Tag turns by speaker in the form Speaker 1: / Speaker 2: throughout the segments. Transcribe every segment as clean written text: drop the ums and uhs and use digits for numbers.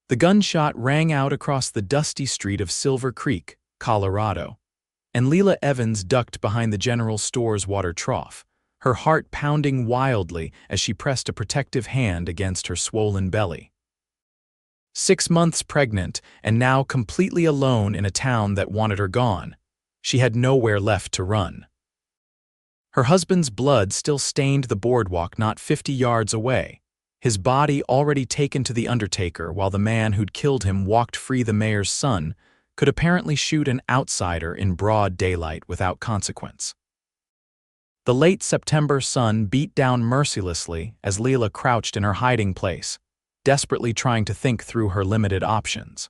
Speaker 1: The gunshot rang out across the dusty street of Silver Creek, Colorado, and Lila Evans ducked behind the general store's water trough, her heart pounding wildly as she pressed a protective hand against her swollen belly. 6 months pregnant and now completely alone in a town that wanted her gone, she had nowhere left to run. Her husband's blood still stained the boardwalk not 50 yards away, his body already taken to the undertaker while the man who'd killed him walked free. The mayor's son could apparently shoot an outsider in broad daylight without consequence. The late September sun beat down mercilessly as Lila crouched in her hiding place, desperately trying to think through her limited options.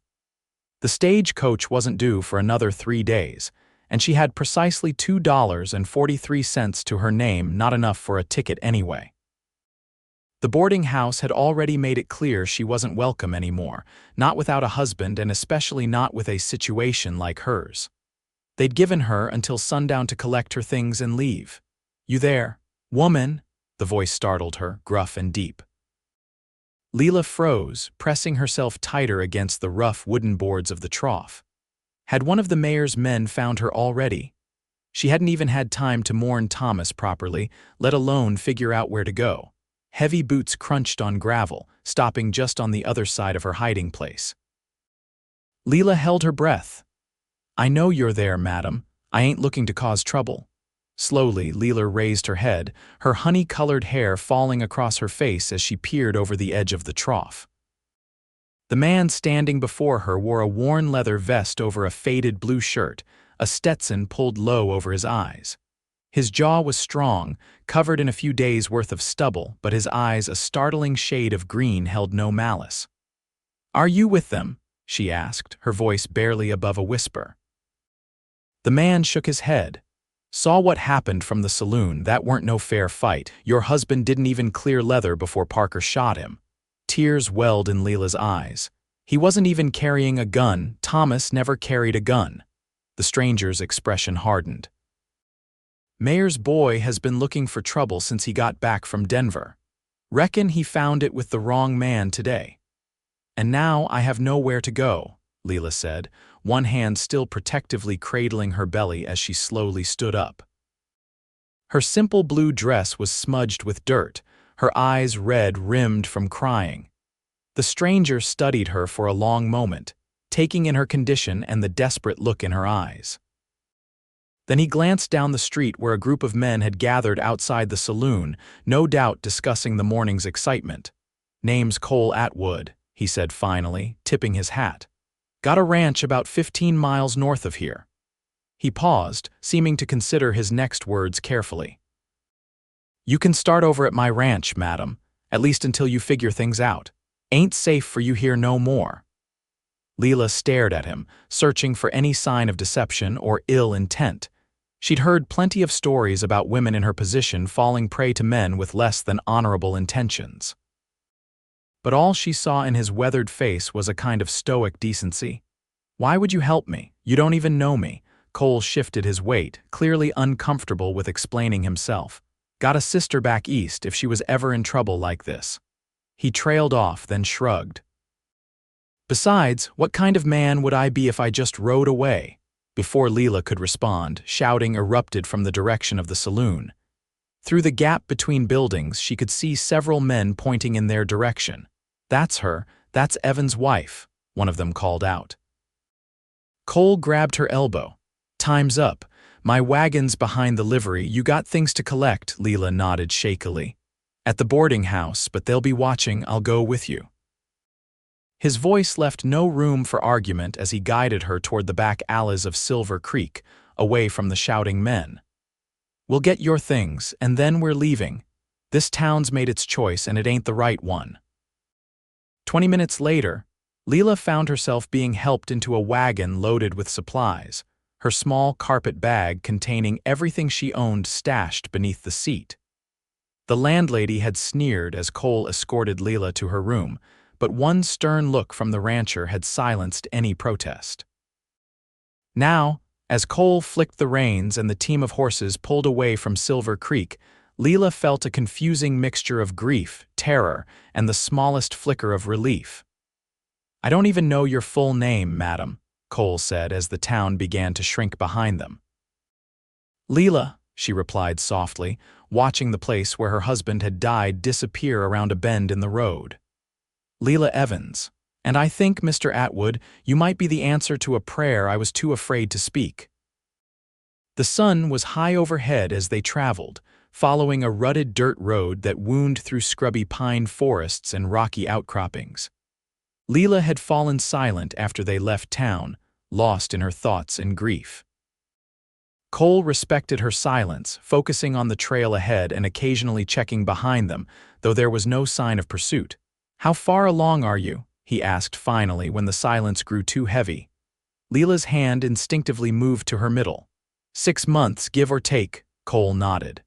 Speaker 1: The stagecoach wasn't due for another 3 days, and she had precisely $2.43 to her name, not enough for a ticket anyway. The boarding house had already made it clear she wasn't welcome anymore, not without a husband and especially not with a situation like hers. They'd given her until sundown to collect her things and leave. "You there, woman?" the voice startled her, gruff and deep. Lila froze, pressing herself tighter against the rough wooden boards of the trough. Had one of the mayor's men found her already? She hadn't even had time to mourn Thomas properly, let alone figure out where to go. Heavy boots crunched on gravel, stopping just on the other side of her hiding place. Lila held her breath. "I know you're there, madam. I ain't looking to cause trouble." Slowly, Lila raised her head, her honey-colored hair falling across her face as she peered over the edge of the trough. The man standing before her wore a worn leather vest over a faded blue shirt, a Stetson pulled low over his eyes. His jaw was strong, covered in a few days' worth of stubble, but his eyes, a startling shade of green, held no malice. "Are you with them?" she asked, her voice barely above a whisper. The man shook his head. "Saw what happened from the saloon. That weren't no fair fight. Your husband didn't even clear leather before Parker shot him." Tears welled in Lila's eyes. "He wasn't even carrying a gun. Thomas never carried a gun." The stranger's expression hardened. "Mayor's boy has been looking for trouble since he got back from Denver. Reckon he found it with the wrong man today. And now I have nowhere to go," Lila said, one hand still protectively cradling her belly as she slowly stood up. Her simple blue dress was smudged with dirt, her eyes red-rimmed from crying. The stranger studied her for a long moment, taking in her condition and the desperate look in her eyes. Then he glanced down the street where a group of men had gathered outside the saloon, no doubt discussing the morning's excitement. "Name's Cole Atwood," he said finally, tipping his hat. "Got a ranch about 15 miles north of here." He paused, seeming to consider his next words carefully. "You can start over at my ranch, madam, at least until you figure things out. Ain't safe for you here no more." Lila stared at him, searching for any sign of deception or ill intent. She'd heard plenty of stories about women in her position falling prey to men with less than honorable intentions. But all she saw in his weathered face was a kind of stoic decency. "Why would you help me? You don't even know me." Cole shifted his weight, clearly uncomfortable with explaining himself. "Got a sister back east if she was ever in trouble like this." He trailed off, then shrugged. "Besides, what kind of man would I be if I just rode away?" Before Lila could respond, shouting erupted from the direction of the saloon. Through the gap between buildings, she could see several men pointing in their direction. "That's her, that's Evans' wife," one of them called out. Cole grabbed her elbow. "Time's up. My wagon's behind the livery. You got things to collect," Lila nodded shakily. "At the boarding house, but they'll be watching. I'll go with you." His voice left no room for argument as he guided her toward the back alleys of Silver Creek, away from the shouting men. "We'll get your things, and then we're leaving. This town's made its choice, and it ain't the right one." 20 minutes later, Lila found herself being helped into a wagon loaded with supplies, her small carpet bag containing everything she owned stashed beneath the seat. The landlady had sneered as Cole escorted Lila to her room, but one stern look from the rancher had silenced any protest. Now, as Cole flicked the reins and the team of horses pulled away from Silver Creek, Lila felt a confusing mixture of grief, terror, and the smallest flicker of relief. I don't even know your full name, madam, Cole said as the town began to shrink behind them. Lila, she replied softly, watching the place where her husband had died disappear around a bend in the road. Lila Evans. And I think, Mr. Atwood, you might be the answer to a prayer I was too afraid to speak. The sun was high overhead as they traveled, following a rutted dirt road that wound through scrubby pine forests and rocky outcroppings. Lila had fallen silent after they left town, lost in her thoughts and grief. Cole respected her silence, focusing on the trail ahead and occasionally checking behind them, though there was no sign of pursuit. "How far along are you?" he asked finally when the silence grew too heavy. Lila's hand instinctively moved to her middle. 6 months, give or take, Cole nodded.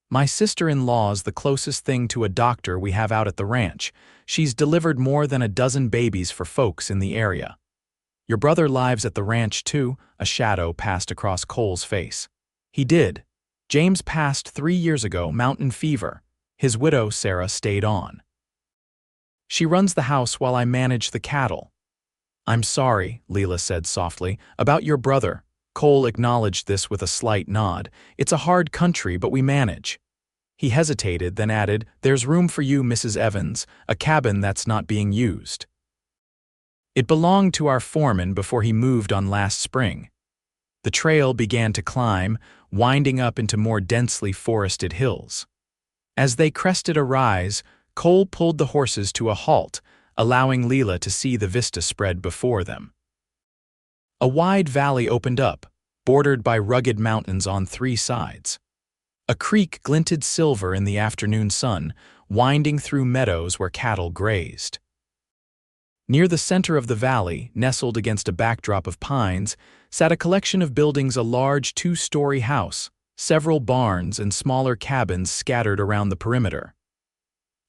Speaker 1: My sister-in-law's the closest thing to a doctor we have out at the ranch. She's delivered more than a dozen babies for folks in the area. Your brother lives at the ranch too? A shadow passed across Cole's face. He did. James passed 3 years ago, mountain fever. His widow, Sarah, stayed on. She runs the house while I manage the cattle. I'm sorry, Lila said softly, about your brother. Cole acknowledged this with a slight nod. It's a hard country, but we manage. He hesitated, then added, There's room for you, Mrs. Evans, a cabin that's not being used. It belonged to our foreman before he moved on last spring. The trail began to climb, winding up into more densely forested hills. As they crested a rise, Cole pulled the horses to a halt, allowing Lila to see the vista spread before them. A wide valley opened up, bordered by rugged mountains on 3 sides. A creek glinted silver in the afternoon sun, winding through meadows where cattle grazed. Near the center of the valley, nestled against a backdrop of pines, sat a collection of buildings, a large 2-story house, several barns and smaller cabins scattered around the perimeter.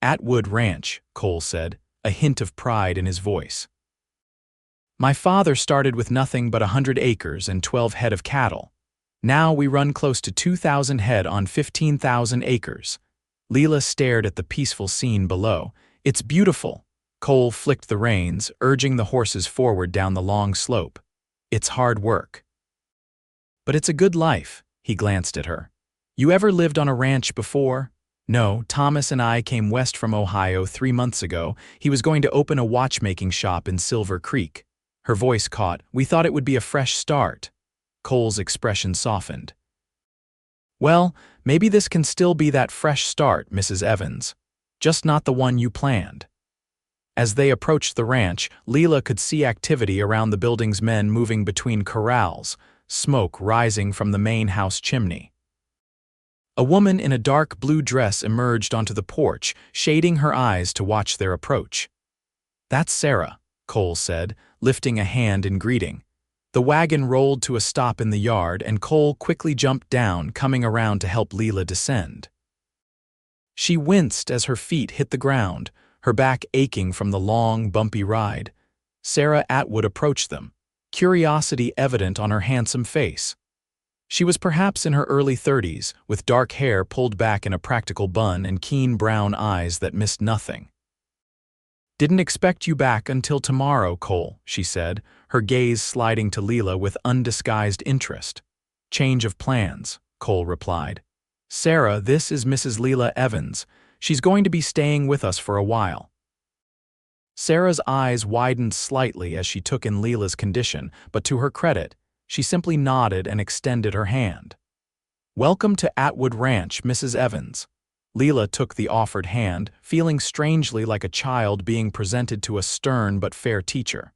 Speaker 1: Atwood Ranch, Cole said, a hint of pride in his voice. My father started with nothing but 100 acres and 12 head of cattle. Now we run close to 2,000 head on 15,000 acres. Lila stared at the peaceful scene below. It's beautiful. Cole flicked the reins, urging the horses forward down the long slope. It's hard work. But it's a good life, he glanced at her. You ever lived on a ranch before? No, Thomas and I came west from Ohio 3 months ago. He was going to open a watchmaking shop in Silver Creek. Her voice caught. We thought it would be a fresh start. Cole's expression softened. Well, maybe this can still be that fresh start, Mrs. Evans. Just not the one you planned. As they approached the ranch, Lila could see activity around the building's men moving between corrals, smoke rising from the main house chimney. A woman in a dark blue dress emerged onto the porch, shading her eyes to watch their approach. That's Sarah, Cole said, lifting a hand in greeting. The wagon rolled to a stop in the yard, and Cole quickly jumped down, coming around to help Lila descend. She winced as her feet hit the ground, her back aching from the long, bumpy ride. Sarah Atwood approached them, curiosity evident on her handsome face. She was perhaps in her early 30s, with dark hair pulled back in a practical bun and keen brown eyes that missed nothing. Didn't expect you back until tomorrow, Cole, she said, her gaze sliding to Lila with undisguised interest. Change of plans, Cole replied. Sarah, this is Mrs. Lila Evans. She's going to be staying with us for a while. Sarah's eyes widened slightly as she took in Lila's condition, but to her credit, she simply nodded and extended her hand. Welcome to Atwood Ranch, Mrs. Evans. Lila took the offered hand, feeling strangely like a child being presented to a stern but fair teacher.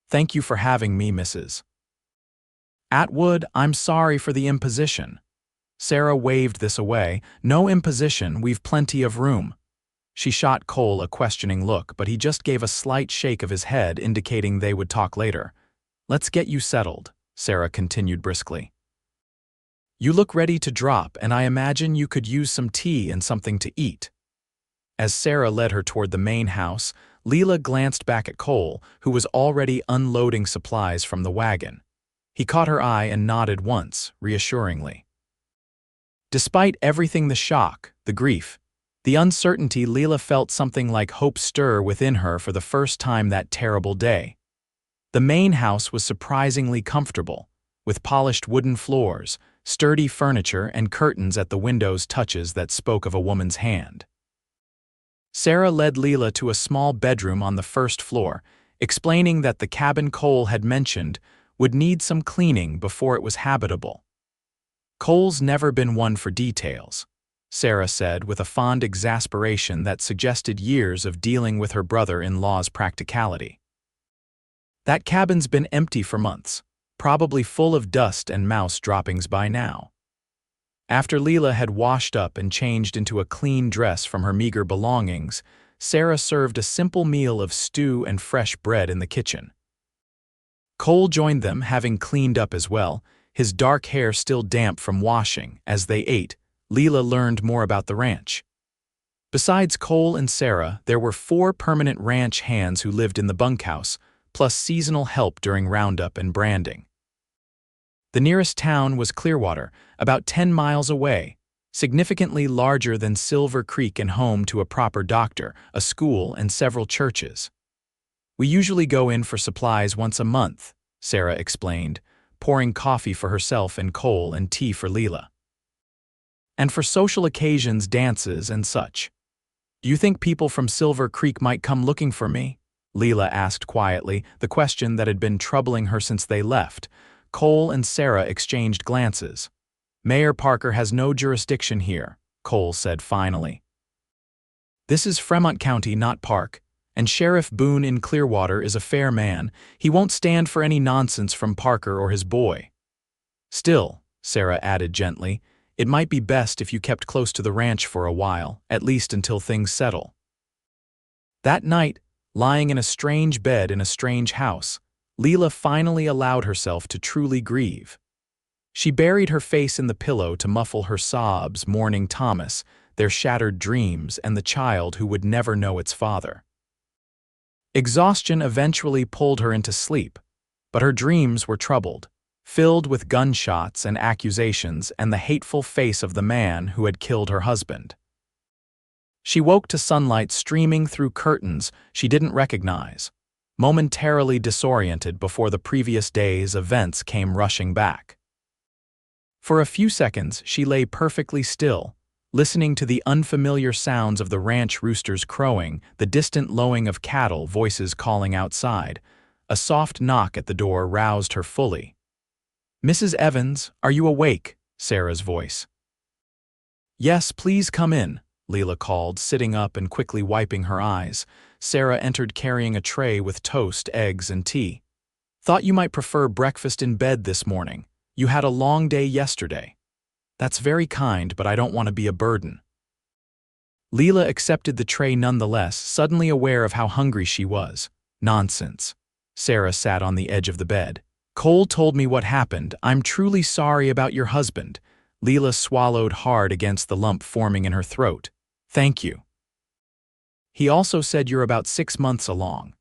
Speaker 1: Thank you for having me, Mrs. Atwood, I'm sorry for the imposition. Sarah waved this away. No imposition, we've plenty of room. She shot Cole a questioning look, but he just gave a slight shake of his head, indicating they would talk later. Let's get you settled, Sarah continued briskly. You look ready to drop, and I imagine you could use some tea and something to eat. As Sarah led her toward the main house, Lila glanced back at Cole, who was already unloading supplies from the wagon. He caught her eye and nodded once, reassuringly. Despite everything, the shock, the grief, The uncertainty, Lila felt something like hope stir within her for the first time that terrible day. The main house was surprisingly comfortable, with polished wooden floors, sturdy furniture, and curtains at the windows touches that spoke of a woman's hand. Sarah led Lila to a small bedroom on the first floor, explaining that the cabin Cole had mentioned would need some cleaning before it was habitable. "Cole's never been one for details," Sarah said with a fond exasperation that suggested years of dealing with her brother-in-law's practicality. "That cabin's been empty for months, probably full of dust and mouse droppings by now." After Lila had washed up and changed into a clean dress from her meager belongings, Sarah served a simple meal of stew and fresh bread in the kitchen. Cole joined them, having cleaned up as well, his dark hair still damp from washing. As they ate, Lila learned more about the ranch. Besides Cole and Sarah, there were 4 permanent ranch hands who lived in the bunkhouse, plus seasonal help during roundup and branding. The nearest town was Clearwater, about 10 miles away, significantly larger than Silver Creek and home to a proper doctor, a school, and several churches. "We usually go in for supplies once a month," Sarah explained, pouring coffee for herself and Cole and tea for Lila. "And for social occasions, dances, and such. Do you think people from Silver Creek might come looking for me?" Lila asked quietly, the question that had been troubling her since they left. Cole and Sarah exchanged glances. "Mayor Parker has no jurisdiction here," Cole said finally. "This is Fremont County, not Park, and Sheriff Boone in Clearwater is a fair man. He won't stand for any nonsense from Parker or his boy. Still," Sarah added gently, "it might be best if you kept close to the ranch for a while, at least until things settle." That night, lying in a strange bed in a strange house, Lila finally allowed herself to truly grieve. She buried her face in the pillow to muffle her sobs, mourning Thomas, their shattered dreams, and the child who would never know its father. Exhaustion eventually pulled her into sleep, but her dreams were troubled, filled with gunshots and accusations and the hateful face of the man who had killed her husband. She woke to sunlight streaming through curtains she didn't recognize, momentarily disoriented before the previous day's events came rushing back. For a few seconds, she lay perfectly still, listening to the unfamiliar sounds of the ranch roosters crowing, the distant lowing of cattle, voices calling outside. A soft knock at the door roused her fully. "Mrs. Evans, are you awake?" Sarah's voice. "Yes, please come in," Lila called, sitting up and quickly wiping her eyes. Sarah entered carrying a tray with toast, eggs, and tea. "Thought you might prefer breakfast in bed this morning. You had a long day yesterday." "That's very kind, but I don't want to be a burden." Lila accepted the tray nonetheless, suddenly aware of how hungry she was. "Nonsense." Sarah sat on the edge of the bed. "Cole told me what happened. I'm truly sorry about your husband." Lila swallowed hard against the lump forming in her throat. "Thank you. He also said you're about 6 months along."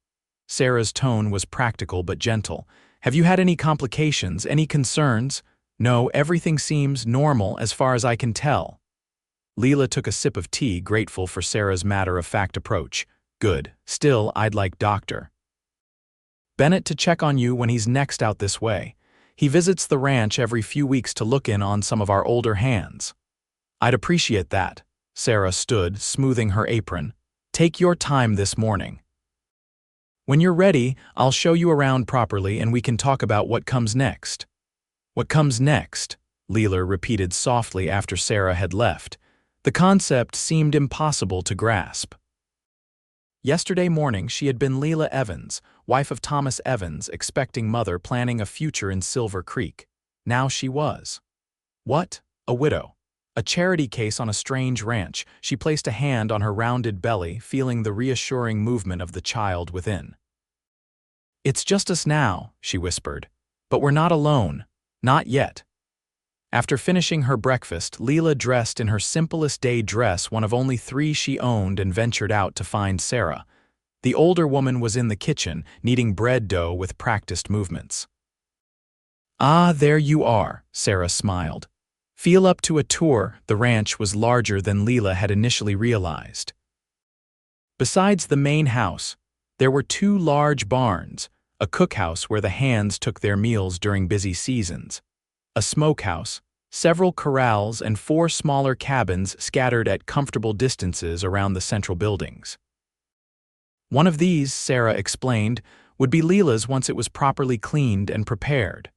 Speaker 1: Sarah's tone was practical but gentle. "Have you had any complications, any concerns?" "No, everything seems normal as far as I can tell." Lila took a sip of tea, grateful for Sarah's matter-of-fact approach. "Good. Still, I'd like Dr. Bennett to check on you when he's next out this way. He visits the ranch every few weeks to look in on some of our older hands." "I'd appreciate that." Sarah stood, smoothing her apron. "Take your time this morning. When you're ready, I'll show you around properly and we can talk about what comes next." "What comes next?" Lila repeated softly after Sarah had left. The concept seemed impossible to grasp. Yesterday morning she had been Lila Evans, wife of Thomas Evans, expecting mother, planning a future in Silver Creek. Now she was. What? A widow. A charity case on a strange ranch. She placed a hand on her rounded belly, feeling the reassuring movement of the child within. "It's just us now," she whispered. "But we're not alone. Not yet." After finishing her breakfast, Lila dressed in her simplest day dress, one of only 3 she owned, and ventured out to find Sarah. The older woman was in the kitchen, kneading bread dough with practiced movements. "Ah, there you are," Sarah smiled. Feel up to a tour. The ranch was larger than Lila had initially realized. Besides the main house, there were 2 large barns, a cookhouse where the hands took their meals during busy seasons, a smokehouse, several corrals, and 4 smaller cabins scattered at comfortable distances around the central buildings. One of these, Sarah explained, would be Lila's once it was properly cleaned and prepared.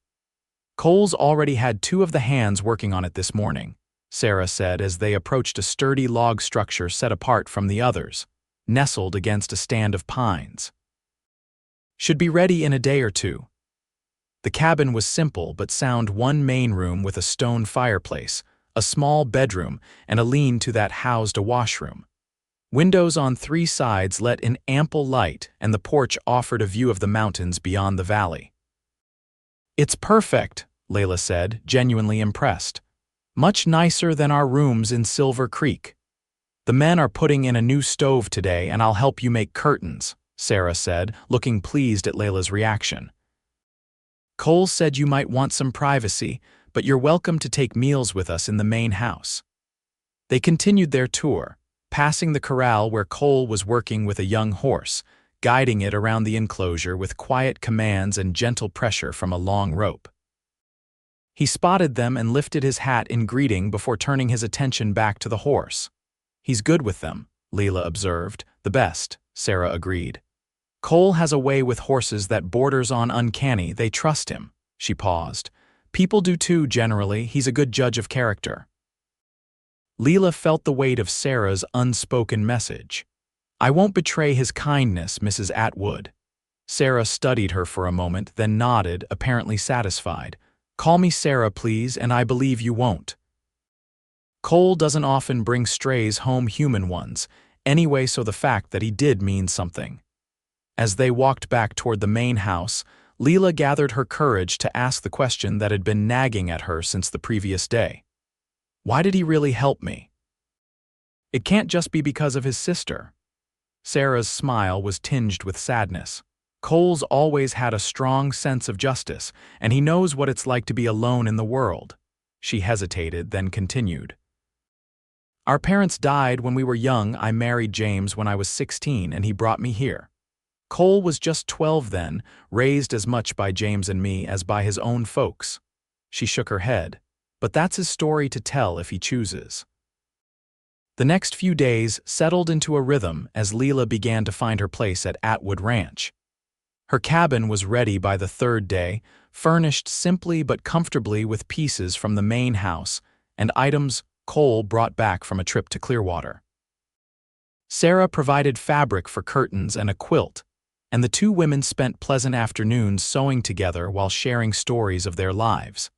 Speaker 1: Cole's already had 2 of the hands working on it this morning, Sarah said as they approached a sturdy log structure set apart from the others, nestled against a stand of pines. Should be ready in a day or 2. The cabin was simple but sound: 1 main room with a stone fireplace, a small bedroom, and a lean-to that housed a washroom. Windows on 3 sides let in ample light, and the porch offered a view of the mountains beyond the valley. "It's perfect," Lila said, genuinely impressed. "Much nicer than our rooms in Silver Creek. The men are putting in a new stove today, and I'll help you make curtains," Sarah said, looking pleased at Lila's reaction. "Cole said you might want some privacy, but you're welcome to take meals with us in the main house." They continued their tour, passing the corral where Cole was working with a young horse, guiding it around the enclosure with quiet commands and gentle pressure from a long rope. He spotted them and lifted his hat in greeting before turning his attention back to the horse. "He's good with them," Lila observed. "The best," Sarah agreed. "Cole has a way with horses that borders on uncanny. They trust him." She paused. "People do too, generally. He's a good judge of character." Lila felt the weight of Sarah's unspoken message. "I won't betray his kindness, Mrs. Atwood." Sarah studied her for a moment, then nodded, apparently satisfied. "Call me Sarah, please, and I believe you won't. Cole doesn't often bring strays home, human ones, anyway, so the fact that he did means something." As they walked back toward the main house, Lila gathered her courage to ask the question that had been nagging at her since the previous day. "Why did he really help me?" "It can't just be because of his sister." Sarah's smile was tinged with sadness. "Cole's always had a strong sense of justice, and he knows what it's like to be alone in the world." She hesitated, then continued. "Our parents died when we were young. I married James when I was 16, and he brought me here. Cole was just 12 then, raised as much by James and me as by his own folks." She shook her head. "But that's his story to tell if he chooses." The next few days settled into a rhythm as Lila began to find her place at Atwood Ranch. Her cabin was ready by the 3rd day, furnished simply but comfortably with pieces from the main house and items Cole brought back from a trip to Clearwater. Sarah provided fabric for curtains and a quilt, and the 2 women spent pleasant afternoons sewing together while sharing stories of their lives.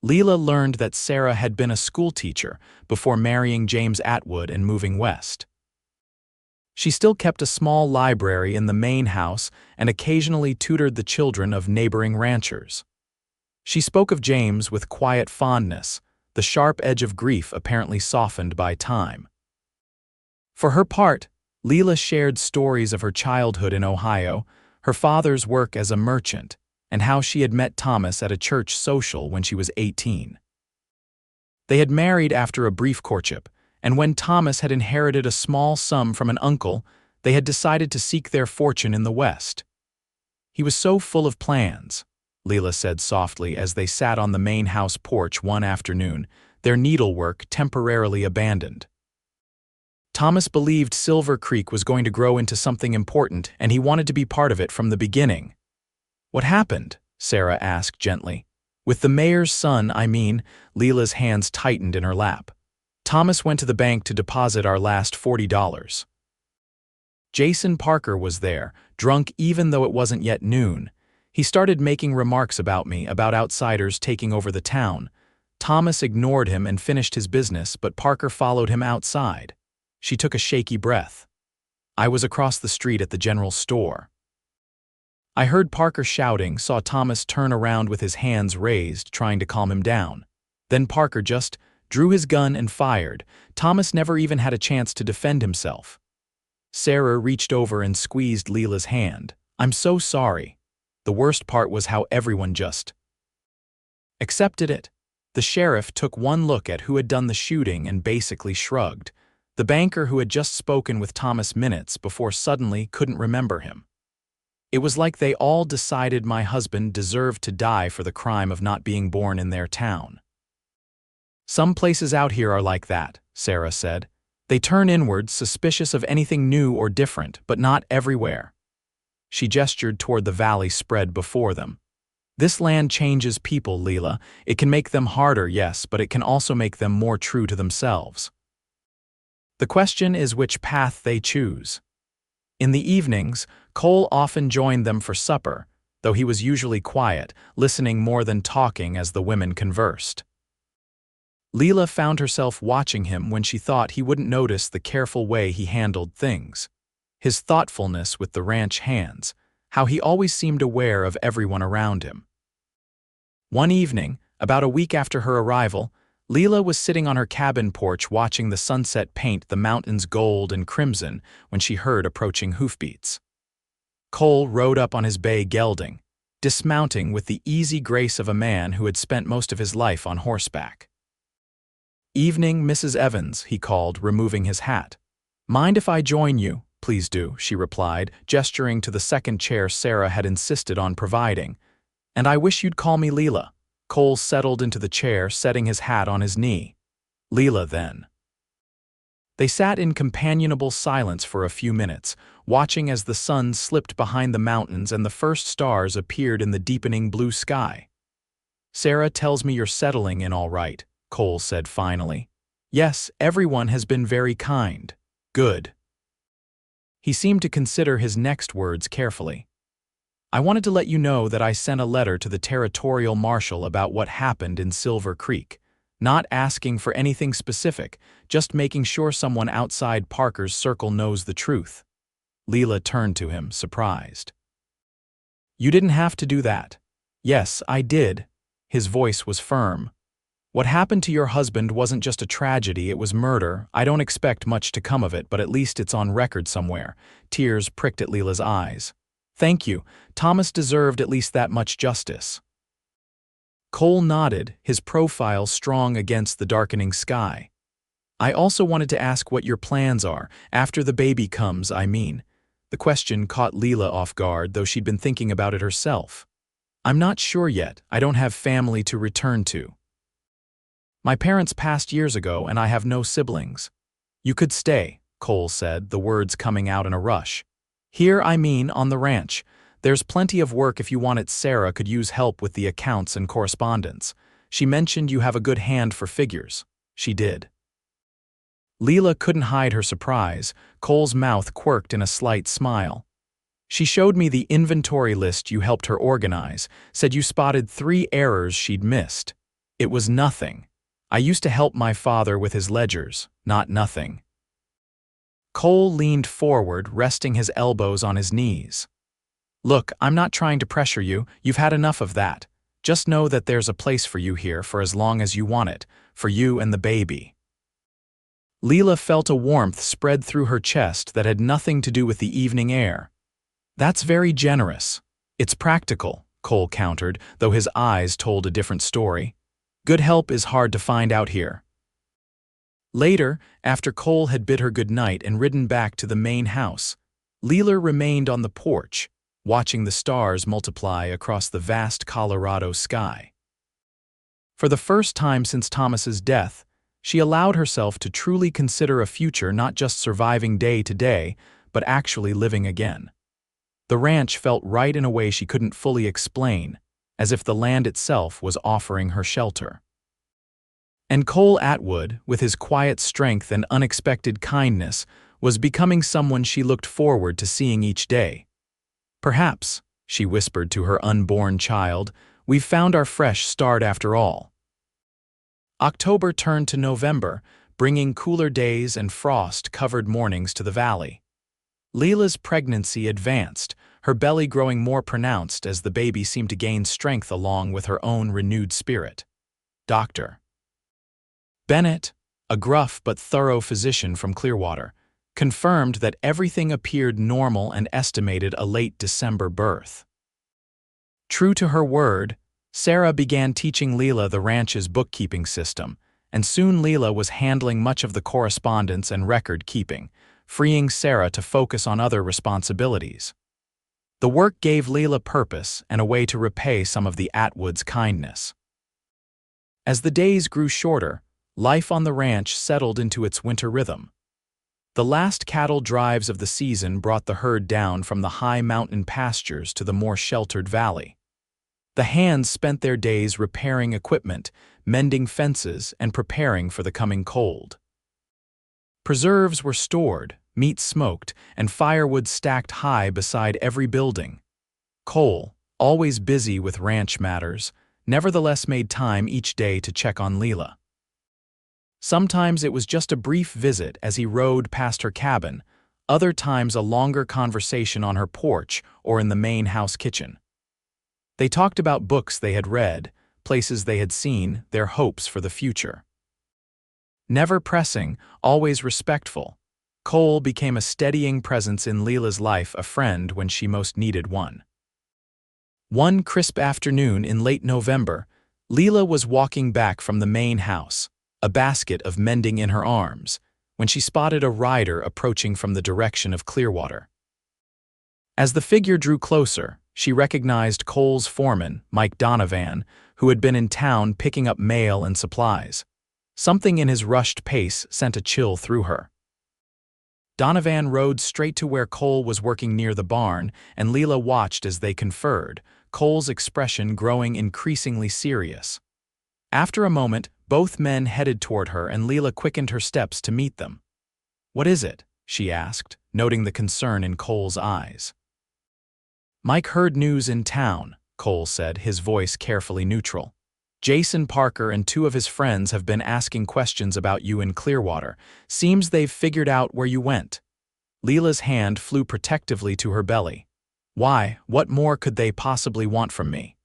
Speaker 1: Lila learned that Sarah had been a schoolteacher before marrying James Atwood and moving west. She still kept a small library in the main house and occasionally tutored the children of neighboring ranchers. She spoke of James with quiet fondness, the sharp edge of grief apparently softened by time. For her part, Lila shared stories of her childhood in Ohio, her father's work as a merchant, and how she had met Thomas at a church social when she was 18. They had married after a brief courtship, and when Thomas had inherited a small sum from an uncle, they had decided to seek their fortune in the West. "He was so full of plans," Lila said softly as they sat on the main house porch one afternoon, their needlework temporarily abandoned. "Thomas believed Silver Creek was going to grow into something important, and he wanted to be part of it from the beginning." "What happened?" Sarah asked gently. "With the mayor's son, I mean." Lila's hands tightened in her lap. "Thomas went to the bank to deposit our last $40. Jason Parker was there, drunk even though it wasn't yet noon. He started making remarks about me, about outsiders taking over the town. Thomas ignored him and finished his business, but Parker followed him outside." She took a shaky breath. "I was across the street at the general store. I heard Parker shouting, saw Thomas turn around with his hands raised, trying to calm him down. Then Parker just drew his gun and fired. Thomas never even had a chance to defend himself." Sarah reached over and squeezed Lila's hand. "I'm so sorry. The worst part was how everyone just accepted it." The sheriff took one look at who had done the shooting and basically shrugged. The banker who had just spoken with Thomas minutes before suddenly couldn't remember him. It was like they all decided my husband deserved to die for the crime of not being born in their town. Some places out here are like that, Sarah said. They turn inward, suspicious of anything new or different, but not everywhere. She gestured toward the valley spread before them. This land changes people, Lila. It can make them harder, yes, but it can also make them more true to themselves. The question is which path they choose. In the evenings, Cole often joined them for supper, though he was usually quiet, listening more than talking as the women conversed. Lila found herself watching him when she thought he wouldn't notice the careful way he handled things. His thoughtfulness with the ranch hands, how he always seemed aware of everyone around him. One evening, about a week after her arrival, Lila was sitting on her cabin porch watching the sunset paint the mountains gold and crimson when she heard approaching hoofbeats. Cole rode up on his bay gelding, dismounting with the easy grace of a man who had spent most of his life on horseback. "Evening, Mrs. Evans," he called, removing his hat. "Mind if I join you?" "Please do," she replied, gesturing to the second chair Sarah had insisted on providing. "And I wish you'd call me Lila." Cole settled into the chair, setting his hat on his knee. "Lila, then." They sat in companionable silence for a few minutes, watching as the sun slipped behind the mountains and the first stars appeared in the deepening blue sky. "Sarah tells me you're settling in all right," Cole said finally. "Yes, everyone has been very kind." "Good." He seemed to consider his next words carefully. "I wanted to let you know that I sent a letter to the territorial marshal about what happened in Silver Creek. Not asking for anything specific, just making sure someone outside Parker's circle knows the truth." Lila turned to him, surprised. "You didn't have to do that." "Yes, I did." His voice was firm. "What happened to your husband wasn't just a tragedy, it was murder. I don't expect much to come of it, but at least it's on record somewhere." Tears pricked at Lila's eyes. "Thank you. Thomas deserved at least that much justice." Cole nodded, his profile strong against the darkening sky. "I also wanted to ask what your plans are, after the baby comes, I mean." The question caught Lila off guard, though she'd been thinking about it herself. "I'm not sure yet. I don't have family to return to. My parents passed years ago, and I have no siblings." "You could stay," Cole said, the words coming out in a rush. "Here, I mean, on the ranch. There's plenty of work if you want it. Sarah could use help with the accounts and correspondence. She mentioned you have a good hand for figures." "She did." Lila couldn't hide her surprise. Cole's mouth quirked in a slight smile. "She showed me the inventory list you helped her organize, said you spotted 3 errors she'd missed. It was nothing. I used to help my father with his ledgers, not nothing." Cole leaned forward, resting his elbows on his knees. "Look, I'm not trying to pressure you. You've had enough of that. Just know that there's a place for you here for as long as you want it, for you and the baby." Lila felt a warmth spread through her chest that had nothing to do with the evening air. "That's very generous." "It's practical," Cole countered, though his eyes told a different story. "Good help is hard to find out here." Later, after Cole had bid her good night and ridden back to the main house, Lila remained on the porch, watching the stars multiply across the vast Colorado sky. For the first time since Thomas's death, she allowed herself to truly consider a future not just surviving day to day, but actually living again. The ranch felt right in a way she couldn't fully explain, as if the land itself was offering her shelter. And Cole Atwood, with his quiet strength and unexpected kindness, was becoming someone she looked forward to seeing each day. "Perhaps," she whispered to her unborn child, "we've found our fresh start after all." October turned to November, bringing cooler days and frost-covered mornings to the valley. Lila's pregnancy advanced, her belly growing more pronounced as the baby seemed to gain strength along with her own renewed spirit. Dr. Bennett, a gruff but thorough physician from Clearwater, confirmed that everything appeared normal and estimated a late December birth. True to her word, Sarah began teaching Lila the ranch's bookkeeping system, and soon Lila was handling much of the correspondence and record keeping, freeing Sarah to focus on other responsibilities. The work gave Lila purpose and a way to repay some of the Atwoods' kindness. As the days grew shorter, life on the ranch settled into its winter rhythm. The last cattle drives of the season brought the herd down from the high mountain pastures to the more sheltered valley. The hands spent their days repairing equipment, mending fences, and preparing for the coming cold. Preserves were stored, meat smoked, and firewood stacked high beside every building. Cole, always busy with ranch matters, nevertheless made time each day to check on Lila. Sometimes it was just a brief visit as he rode past her cabin, other times a longer conversation on her porch or in the main house kitchen. They talked about books they had read, places they had seen, their hopes for the future. Never pressing, always respectful, Cole became a steadying presence in Lila's life, a friend when she most needed one. One crisp afternoon in late November, Lila was walking back from the main house, a basket of mending in her arms, when she spotted a rider approaching from the direction of Clearwater. As the figure drew closer, she recognized Cole's foreman, Mike Donovan, who had been in town picking up mail and supplies. Something in his rushed pace sent a chill through her. Donovan rode straight to where Cole was working near the barn, and Lila watched as they conferred, Cole's expression growing increasingly serious. After a moment, both men headed toward her and Lila quickened her steps to meet them. "What is it?" she asked, noting the concern in Cole's eyes. "Mike heard news in town," Cole said, his voice carefully neutral. "Jason Parker and two of his friends have been asking questions about you in Clearwater. Seems they've figured out where you went." Lila's hand flew protectively to her belly. "Why, what more could they possibly want from me?"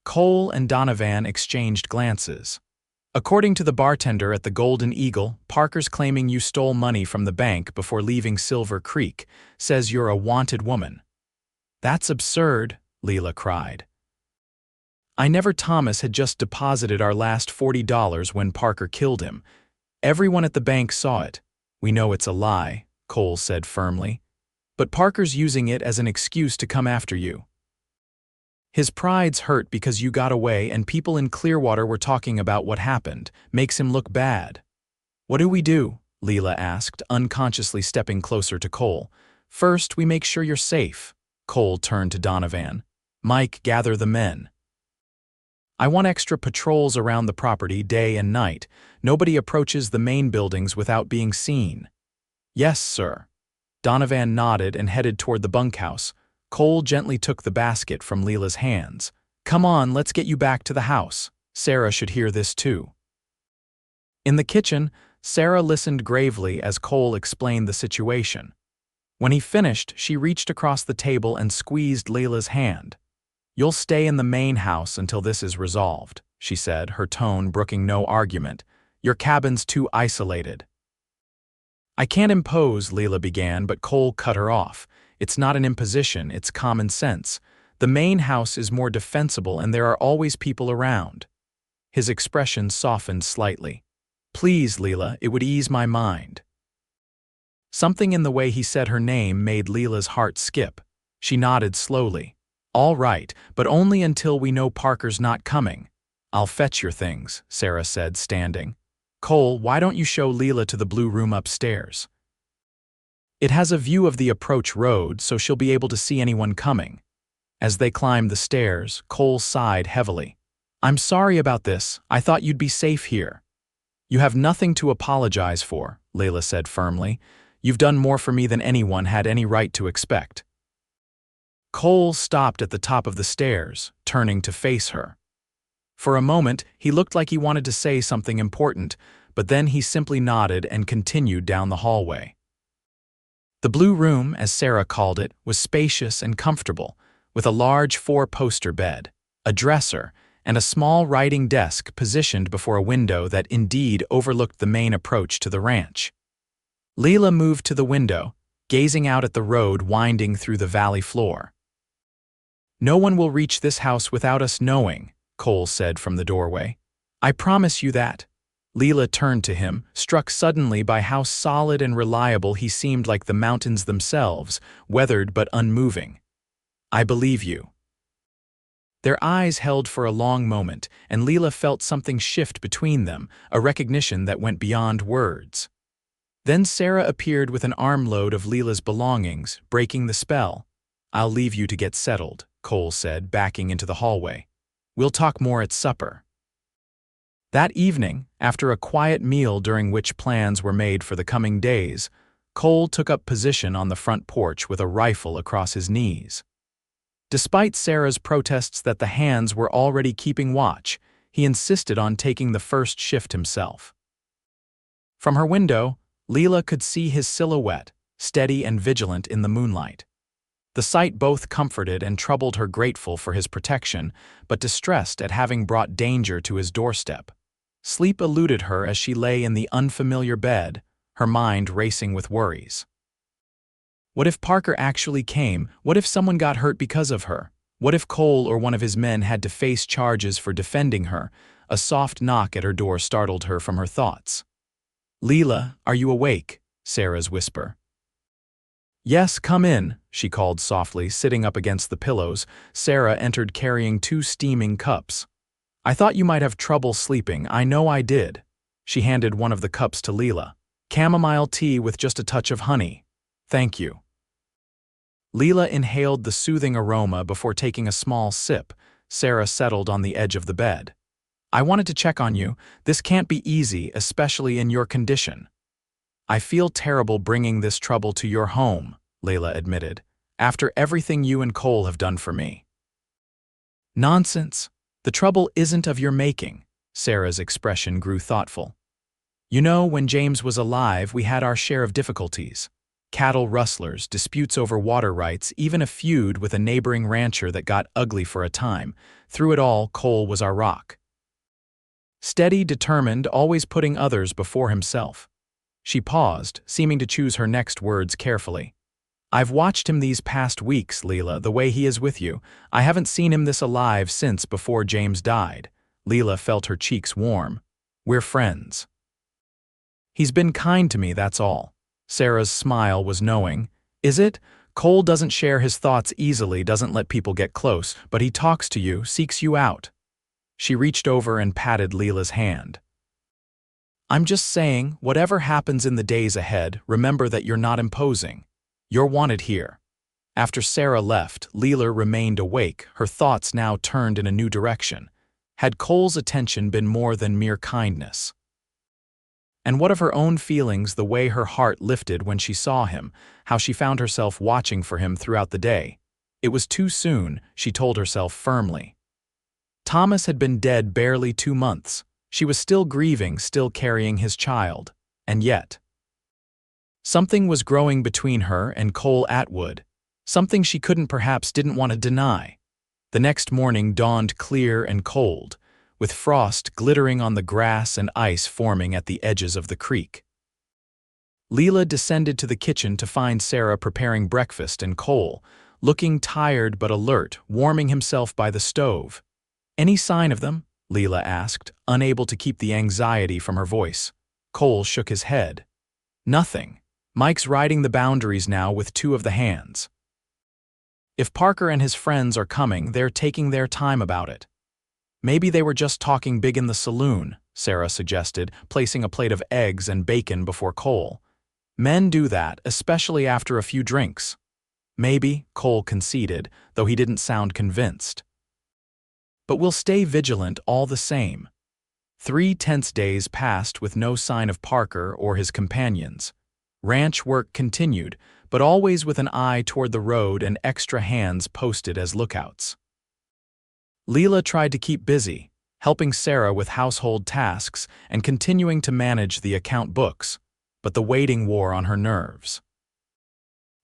Speaker 1: Cole and Donovan exchanged glances. "According to the bartender at the Golden Eagle, Parker's claiming you stole money from the bank before leaving Silver Creek, says you're a wanted woman." "That's absurd," Lila cried. "I never. Thomas had just deposited our last $40 when Parker killed him. Everyone at the bank saw it." "We know it's a lie," Cole said firmly. "But Parker's using it as an excuse to come after you. His pride's hurt because you got away and people in Clearwater were talking about what happened. Makes him look bad." "What do we do?" Lila asked, unconsciously stepping closer to Cole. "First, we make sure you're safe." Cole turned to Donovan. "Mike, gather the men. I want extra patrols around the property day and night. Nobody approaches the main buildings without being seen." "Yes, sir." Donovan nodded and headed toward the bunkhouse. Cole gently took the basket from Lila's hands. "Come on, let's get you back to the house. Sarah should hear this too." In the kitchen, Sarah listened gravely as Cole explained the situation. When he finished, she reached across the table and squeezed Lila's hand. "You'll stay in the main house until this is resolved," she said, her tone brooking no argument. "Your cabin's too isolated." "I can't impose," Lila began, but Cole cut her off. "It's not an imposition, it's common sense. The main house is more defensible and there are always people around." His expression softened slightly. "Please, Lila, it would ease my mind." Something in the way he said her name made Lila's heart skip. She nodded slowly. "All right, but only until we know Parker's not coming." "I'll fetch your things," Sarah said, standing. "Cole, why don't you show Lila to the blue room upstairs? It has a view of the approach road, so she'll be able to see anyone coming." As they climbed the stairs, Cole sighed heavily. "I'm sorry about this. I thought you'd be safe here." "You have nothing to apologize for," Lila said firmly. "You've done more for me than anyone had any right to expect." Cole stopped at the top of the stairs, turning to face her. For a moment, he looked like he wanted to say something important, but then he simply nodded and continued down the hallway. The blue room, as Sarah called it, was spacious and comfortable, with a large four-poster bed, a dresser, and a small writing desk positioned before a window that indeed overlooked the main approach to the ranch. Lila moved to the window, gazing out at the road winding through the valley floor. No one will reach this house without us knowing, Cole said from the doorway. I promise you that. Lila turned to him, struck suddenly by how solid and reliable he seemed, like the mountains themselves, weathered but unmoving. I believe you. Their eyes held for a long moment, and Lila felt something shift between them, a recognition that went beyond words. Then Sarah appeared with an armload of Lila's belongings, breaking the spell. I'll leave you to get settled, Cole said, backing into the hallway. We'll talk more at supper. That evening, after a quiet meal during which plans were made for the coming days, Cole took up position on the front porch with a rifle across his knees. Despite Sarah's protests that the hands were already keeping watch, he insisted on taking the first shift himself. From her window, Lila could see his silhouette, steady and vigilant in the moonlight. The sight both comforted and troubled her, grateful for his protection, but distressed at having brought danger to his doorstep. Sleep eluded her as she lay in the unfamiliar bed, her mind racing with worries. What if Parker actually came? What if someone got hurt because of her? What if Cole or one of his men had to face charges for defending her? A soft knock at her door startled her from her thoughts. Lila, are you awake? Sarah's whisper. Yes, come in, she called softly, sitting up against the pillows. Sarah entered carrying 2 steaming cups. I thought you might have trouble sleeping. I know I did. She handed one of the cups to Lila. Chamomile tea with just a touch of honey. Thank you. Lila inhaled the soothing aroma before taking a small sip. Sarah settled on the edge of the bed. I wanted to check on you. This can't be easy, especially in your condition. I feel terrible bringing this trouble to your home, Lila admitted, after everything you and Cole have done for me. Nonsense. The trouble isn't of your making. Sarah's expression grew thoughtful. You know, when James was alive, we had our share of difficulties. Cattle rustlers, disputes over water rights, even a feud with a neighboring rancher that got ugly for a time. Through it all, Cole was our rock. Steady, determined, always putting others before himself. She paused, seeming to choose her next words carefully. I've watched him these past weeks, Lila, the way he is with you. I haven't seen him this alive since before James died. Lila felt her cheeks warm. We're friends. He's been kind to me, that's all. Sarah's smile was knowing. Is it? Cole doesn't share his thoughts easily, doesn't let people get close, but he talks to you, seeks you out. She reached over and patted Lila's hand. I'm just saying, whatever happens in the days ahead, remember that you're not imposing. You're wanted here. After Sarah left, Lila remained awake, her thoughts now turned in a new direction. Had Cole's attention been more than mere kindness? And what of her own feelings, the way her heart lifted when she saw him, how she found herself watching for him throughout the day? It was too soon, she told herself firmly. Thomas had been dead barely 2 months. She was still grieving, still carrying his child. And yet, something was growing between her and Cole Atwood, something she perhaps didn't want to deny. The next morning dawned clear and cold, with frost glittering on the grass and ice forming at the edges of the creek. Lila descended to the kitchen to find Sarah preparing breakfast and Cole, looking tired but alert, warming himself by the stove. Any sign of them? Lila asked, unable to keep the anxiety from her voice. Cole shook his head. Nothing. Mike's riding the boundaries now with 2 of the hands. If Parker and his friends are coming, they're taking their time about it. Maybe they were just talking big in the saloon, Sarah suggested, placing a plate of eggs and bacon before Cole. Men do that, especially after a few drinks. Maybe, Cole conceded, though he didn't sound convinced. But we'll stay vigilant all the same. 3 tense days passed with no sign of Parker or his companions. Ranch work continued, but always with an eye toward the road and extra hands posted as lookouts. Lila tried to keep busy, helping Sarah with household tasks and continuing to manage the account books, but the waiting wore on her nerves.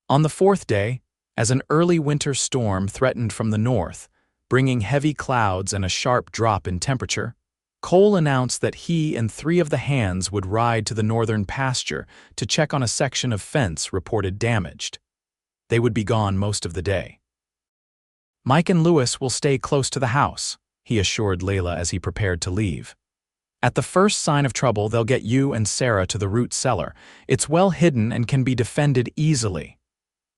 Speaker 1: On the 4th day, as an early winter storm threatened from the north, bringing heavy clouds and a sharp drop in temperature, Cole announced that he and 3 of the hands would ride to the northern pasture to check on a section of fence reported damaged. They would be gone most of the day. Mike and Lewis will stay close to the house, he assured Lila as he prepared to leave. At the first sign of trouble, they'll get you and Sarah to the root cellar. It's well hidden and can be defended easily.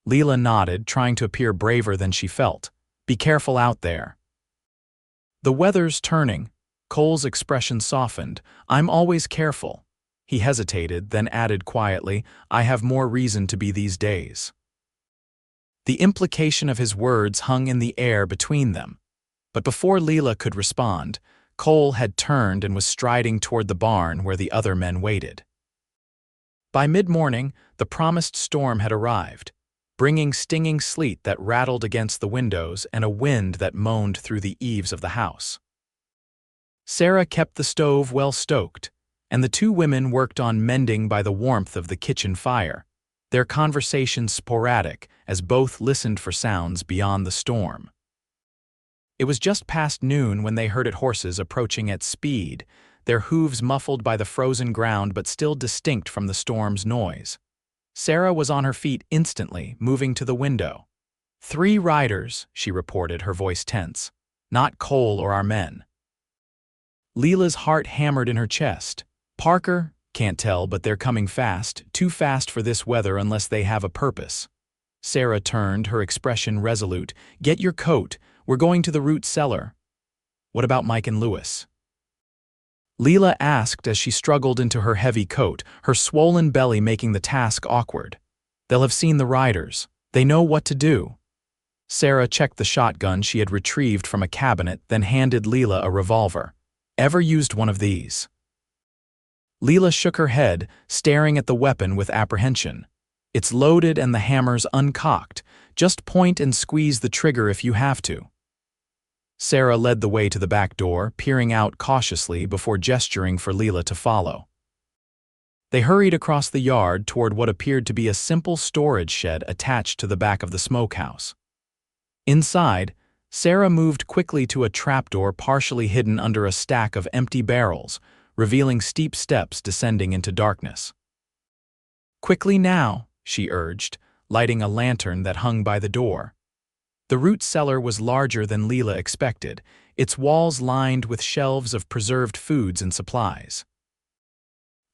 Speaker 1: Lila nodded, trying to appear braver than she felt. Be careful out there. The weather's turning. Cole's expression softened. I'm always careful. He hesitated, then added quietly, I have more reason to be these days. The implication of his words hung in the air between them. But before Lila could respond, Cole had turned and was striding toward the barn where the other men waited. By mid-morning, the promised storm had arrived, bringing stinging sleet that rattled against the windows and a wind that moaned through the eaves of the house. Sarah kept the stove well stoked, and the two women worked on mending by the warmth of the kitchen fire, their conversations sporadic as both listened for sounds beyond the storm. It was just past noon when they herded horses approaching at speed, their hooves muffled by the frozen ground but still distinct from the storm's noise. Sarah was on her feet instantly, moving to the window. 3 riders, she reported, her voice tense. Not Cole or our men. Lila's heart hammered in her chest. Parker? Can't tell, but they're coming fast, too fast for this weather unless they have a purpose. Sarah turned, her expression resolute. Get your coat. We're going to the root cellar. What about Mike and Lewis? Lila asked as she struggled into her heavy coat, her swollen belly making the task awkward. They'll have seen the riders. They know what to do. Sarah checked the shotgun she had retrieved from a cabinet, then handed Lila a revolver. Ever used one of these? Lila shook her head, staring at the weapon with apprehension. It's loaded and the hammer's uncocked. Just point and squeeze the trigger if you have to. Sarah led the way to the back door, peering out cautiously before gesturing for Lila to follow. They hurried across the yard toward what appeared to be a simple storage shed attached to the back of the smokehouse. Inside, Sarah moved quickly to a trapdoor partially hidden under a stack of empty barrels, revealing steep steps descending into darkness. Quickly now, she urged, lighting a lantern that hung by the door. The root cellar was larger than Lila expected, its walls lined with shelves of preserved foods and supplies.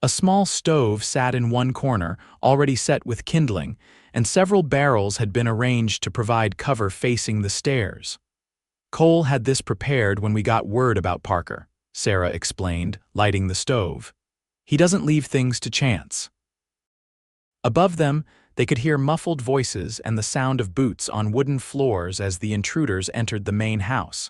Speaker 1: A small stove sat in one corner, already set with kindling, and several barrels had been arranged to provide cover facing the stairs. Cole had this prepared when we got word about Parker, Sarah explained, lighting the stove. He doesn't leave things to chance. Above them, they could hear muffled voices and the sound of boots on wooden floors as the intruders entered the main house.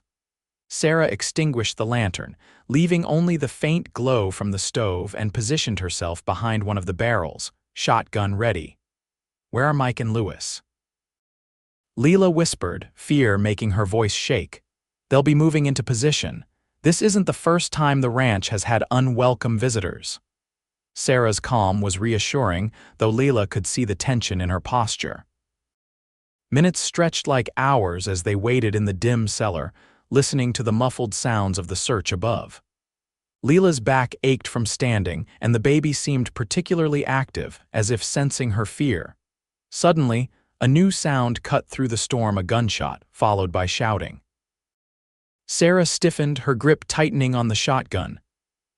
Speaker 1: Sarah extinguished the lantern, leaving only the faint glow from the stove, and positioned herself behind one of the barrels, shotgun ready. Where are Mike and Lewis? Lila whispered, fear making her voice shake. They'll be moving into position. This isn't the first time the ranch has had unwelcome visitors. Sarah's calm was reassuring, though Lila could see the tension in her posture. Minutes stretched like hours as they waited in the dim cellar, listening to the muffled sounds of the search above. Lila's back ached from standing, and the baby seemed particularly active, as if sensing her fear. Suddenly, a new sound cut through the storm, a gunshot, followed by shouting. Sarah stiffened, her grip tightening on the shotgun.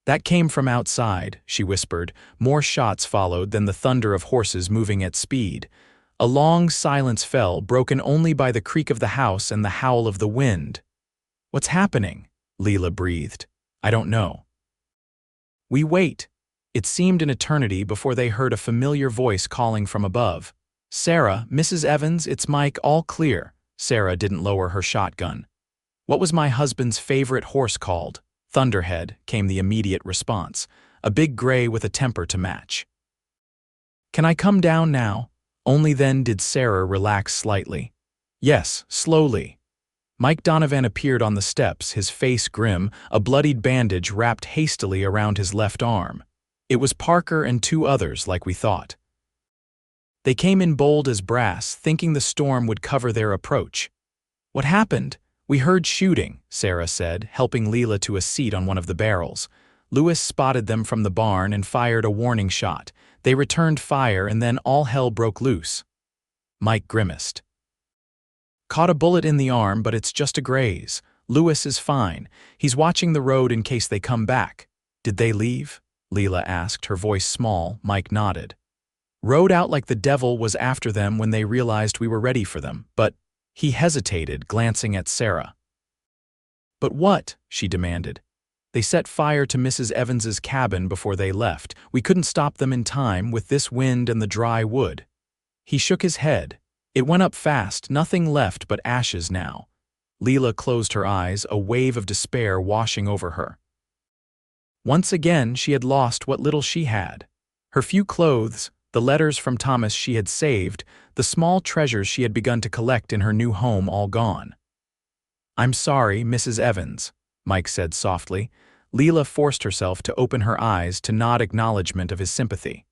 Speaker 1: That came from outside, she whispered. More shots followed, then the thunder of horses moving at speed. A long silence fell, broken only by the creak of the house and the howl of the wind. What's happening? Lila breathed. I don't know. We wait. It seemed an eternity before they heard a familiar voice calling from above. Sarah, Mrs. Evans, it's Mike, all clear. Sarah didn't lower her shotgun. What was my husband's favorite horse called? Thunderhead, came the immediate response, a big gray with a temper to match. Can I come down now? Only then did Sarah relax slightly. Yes, slowly. Mike Donovan appeared on the steps, his face grim, a bloodied bandage wrapped hastily around his left arm. It was Parker and 2 others, like we thought. They came in bold as brass, thinking the storm would cover their approach. What happened? We heard shooting, Sarah said, helping Lila to a seat on one of the barrels. Lewis spotted them from the barn and fired a warning shot. They returned fire and then all hell broke loose. Mike grimaced. Caught a bullet in the arm, but it's just a graze. Lewis is fine. He's watching the road in case they come back. Did they leave? Lila asked, her voice small. Mike nodded. Rode out like the devil was after them when they realized we were ready for them, but he hesitated, glancing at Sarah. But what? She demanded. They set fire to Mrs. Evans's cabin before they left. We couldn't stop them in time with this wind and the dry wood. He shook his head. It went up fast, nothing left but ashes now. Lila closed her eyes, a wave of despair washing over her. Once again, she had lost what little she had. Her few clothes, the letters from Thomas she had saved, the small treasures she had begun to collect in her new home all gone. "I'm sorry, Mrs. Evans," Mike said softly. Lila forced herself to open her eyes to nod acknowledgement of his sympathy.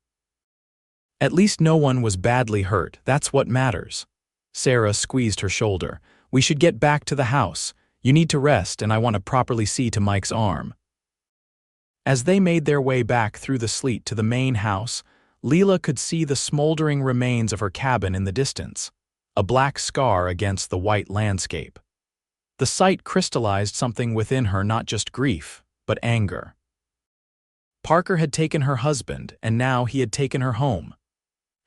Speaker 1: At least no one was badly hurt, that's what matters. Sarah squeezed her shoulder. "We should get back to the house. You need to rest, and I want to properly see to Mike's arm." As they made their way back through the sleet to the main house, Lila could see the smoldering remains of her cabin in the distance, a black scar against the white landscape. The sight crystallized something within her, not just grief, but anger. Parker had taken her husband, and now he had taken her home.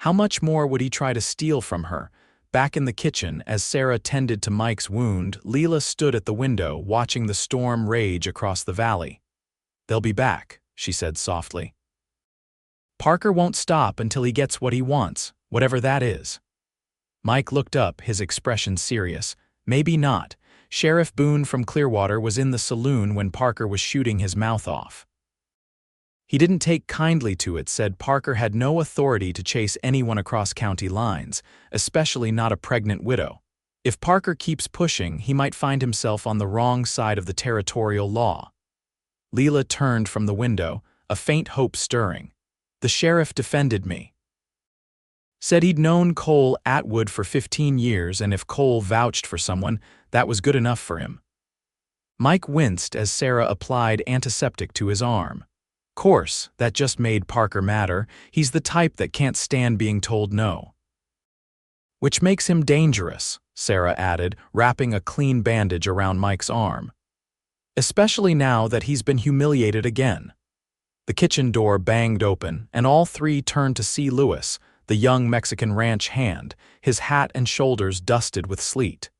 Speaker 1: How much more would he try to steal from her? Back in the kitchen, as Sarah tended to Mike's wound, Lila stood at the window, watching the storm rage across the valley. "They'll be back," she said softly. "Parker won't stop until he gets what he wants, whatever that is." Mike looked up, his expression serious. "Maybe not. Sheriff Boone from Clearwater was in the saloon when Parker was shooting his mouth off. He didn't take kindly to it, said Parker had no authority to chase anyone across county lines, especially not a pregnant widow. If Parker keeps pushing, he might find himself on the wrong side of the territorial law." Lila turned from the window, a faint hope stirring. "The sheriff defended me. Said he'd known Cole Atwood for 15 years, and if Cole vouched for someone, that was good enough for him." Mike winced as Sarah applied antiseptic to his arm. "Course, that just made Parker madder. He's the type that can't stand being told no." "Which makes him dangerous," Sarah added, wrapping a clean bandage around Mike's arm. "Especially now that he's been humiliated again." The kitchen door banged open, and all three turned to see Lewis, the young Mexican ranch hand, his hat and shoulders dusted with sleet.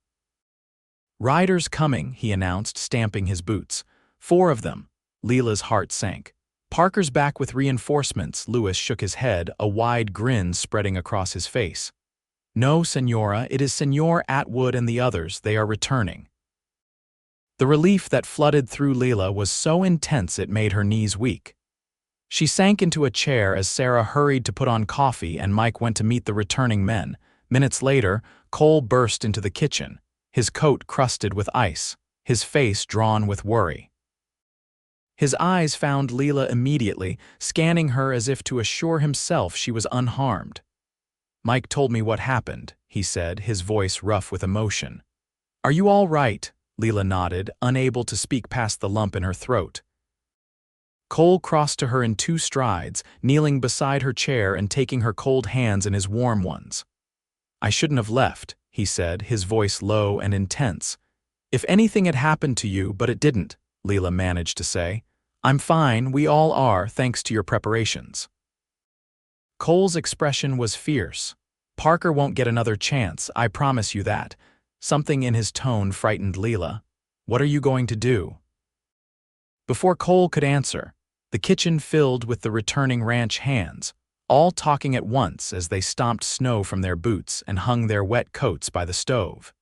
Speaker 1: "Riders coming," he announced, stamping his boots. "4 of them." Lila's heart sank. "Parker's back with reinforcements." Lewis shook his head, a wide grin spreading across his face. "No, Senora, it is Senor Atwood and the others. They are returning." The relief that flooded through Lila was so intense it made her knees weak. She sank into a chair as Sarah hurried to put on coffee and Mike went to meet the returning men. Minutes later, Cole burst into the kitchen, his coat crusted with ice, his face drawn with worry. His eyes found Lila immediately, scanning her as if to assure himself she was unharmed. "Mike told me what happened," he said, his voice rough with emotion. "Are you all right?" Lila nodded, unable to speak past the lump in her throat. Cole crossed to her in 2 strides, kneeling beside her chair and taking her cold hands in his warm ones. "I shouldn't have left," he said, his voice low and intense. "If anything had happened to you, but it didn't," Lila managed to say. "I'm fine, we all are, thanks to your preparations." Cole's expression was fierce. "Parker won't get another chance, I promise you that." Something in his tone frightened Lila. "What are you going to do?" Before Cole could answer, the kitchen filled with the returning ranch hands, all talking at once as they stomped snow from their boots and hung their wet coats by the stove.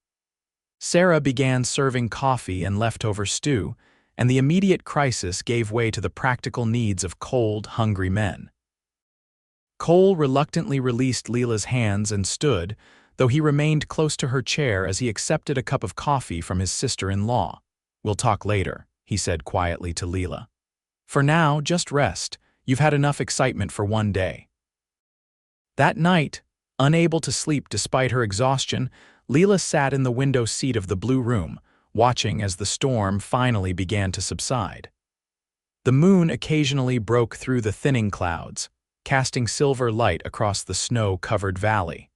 Speaker 1: Sarah began serving coffee and leftover stew, and the immediate crisis gave way to the practical needs of cold, hungry men. Cole reluctantly released Lila's hands and stood, though he remained close to her chair as he accepted a cup of coffee from his sister-in-law. "We'll talk later," he said quietly to Lila. "For now, just rest. You've had enough excitement for one day." That night, unable to sleep despite her exhaustion, Lila sat in the window seat of the blue room, watching as the storm finally began to subside. The moon occasionally broke through the thinning clouds, casting silver light across the snow-covered valley.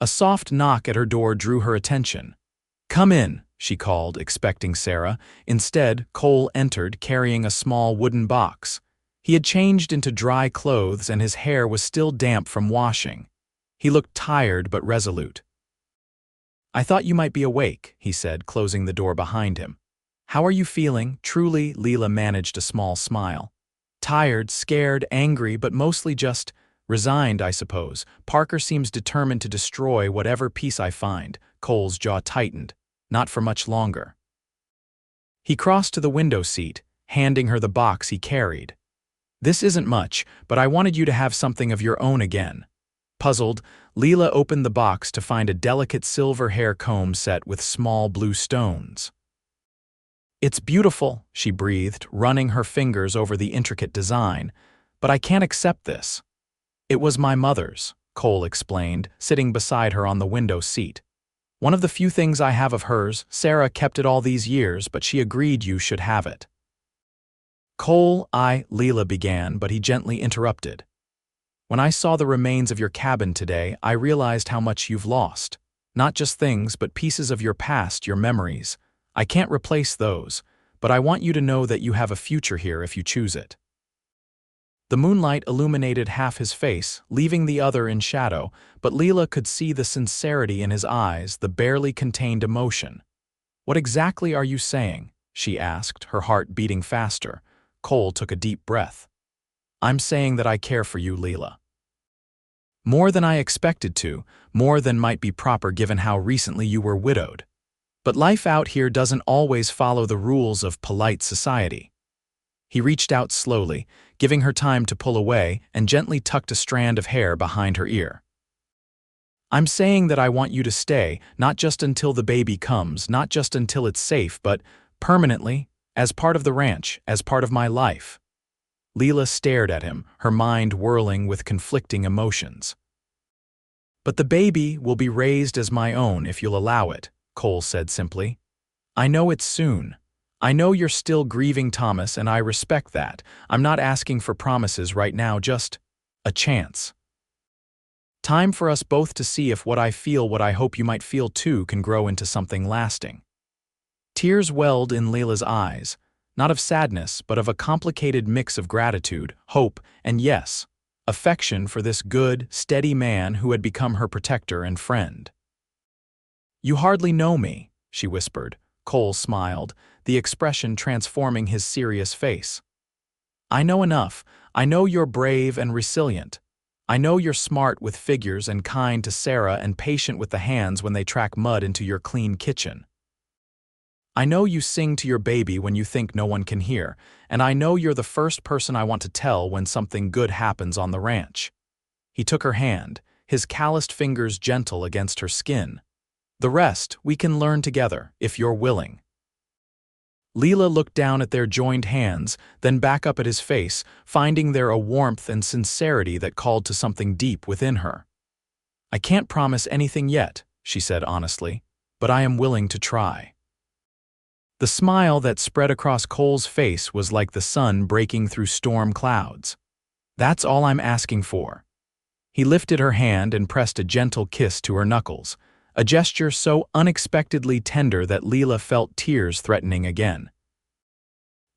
Speaker 1: A soft knock at her door drew her attention. "Come in," she called, expecting Sarah. Instead, Cole entered, carrying a small wooden box. He had changed into dry clothes and his hair was still damp from washing. He looked tired but resolute. "I thought you might be awake," he said, closing the door behind him. "How are you feeling?" Truly, Lila managed a small smile. "Tired, scared, angry, but mostly just resigned, I suppose. Parker seems determined to destroy whatever peace I find." Cole's jaw tightened. Not for much longer. He crossed to the window seat, handing her the box he carried. "This isn't much, but I wanted you to have something of your own again." Puzzled, Lila opened the box to find a delicate silver hair comb set with small blue stones. "It's beautiful," she breathed, running her fingers over the intricate design, "but I can't accept this." "It was my mother's," Cole explained, sitting beside her on the window seat. "One of the few things I have of hers. Sarah kept it all these years, but she agreed you should have it." Lila began, but he gently interrupted. "When I saw the remains of your cabin today, I realized how much you've lost. Not just things, but pieces of your past, your memories. I can't replace those, but I want you to know that you have a future here if you choose it." The moonlight illuminated half his face, leaving the other in shadow, but Lila could see the sincerity in his eyes, the barely contained emotion. "What exactly are you saying?" she asked, her heart beating faster. Cole took a deep breath. "I'm saying that I care for you, Lila. More than I expected to, more than might be proper given how recently you were widowed. But life out here doesn't always follow the rules of polite society." He reached out slowly, giving her time to pull away, and gently tucked a strand of hair behind her ear. "I'm saying that I want you to stay, not just until the baby comes, not just until it's safe, but permanently, as part of the ranch, as part of my life." Lila stared at him, her mind whirling with conflicting emotions. "But the baby will be raised as my own if you'll allow it," Cole said simply. "I know it's soon. I know you're still grieving Thomas, and I respect that. I'm not asking for promises right now, just a chance. Time for us both to see if what I feel, what I hope you might feel too, can grow into something lasting." Tears welled in Lila's eyes, not of sadness, but of a complicated mix of gratitude, hope, and yes, affection for this good, steady man who had become her protector and friend. "You hardly know me," she whispered. Cole smiled, the expression transforming his serious face. "I know enough. I know you're brave and resilient. I know you're smart with figures and kind to Sarah and patient with the hands when they track mud into your clean kitchen. I know you sing to your baby when you think no one can hear, and I know you're the first person I want to tell when something good happens on the ranch." He took her hand, his calloused fingers gentle against her skin. "The rest we can learn together, if you're willing." Lila looked down at their joined hands, then back up at his face, finding there a warmth and sincerity that called to something deep within her. "I can't promise anything yet," she said honestly, "but I am willing to try." The smile that spread across Cole's face was like the sun breaking through storm clouds. "That's all I'm asking for." He lifted her hand and pressed a gentle kiss to her knuckles, a gesture so unexpectedly tender that Lila felt tears threatening again.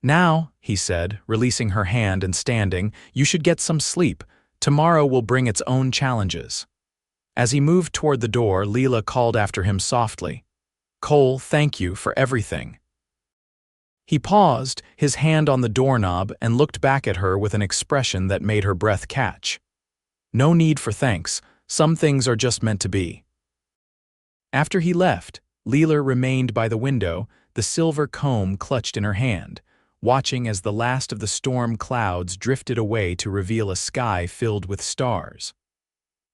Speaker 1: "Now," he said, releasing her hand and standing, "you should get some sleep. Tomorrow will bring its own challenges." As he moved toward the door, Lila called after him softly, "Cole, thank you for everything." He paused, his hand on the doorknob, and looked back at her with an expression that made her breath catch. "No need for thanks. Some things are just meant to be." After he left, Lila remained by the window, the silver comb clutched in her hand, watching as the last of the storm clouds drifted away to reveal a sky filled with stars.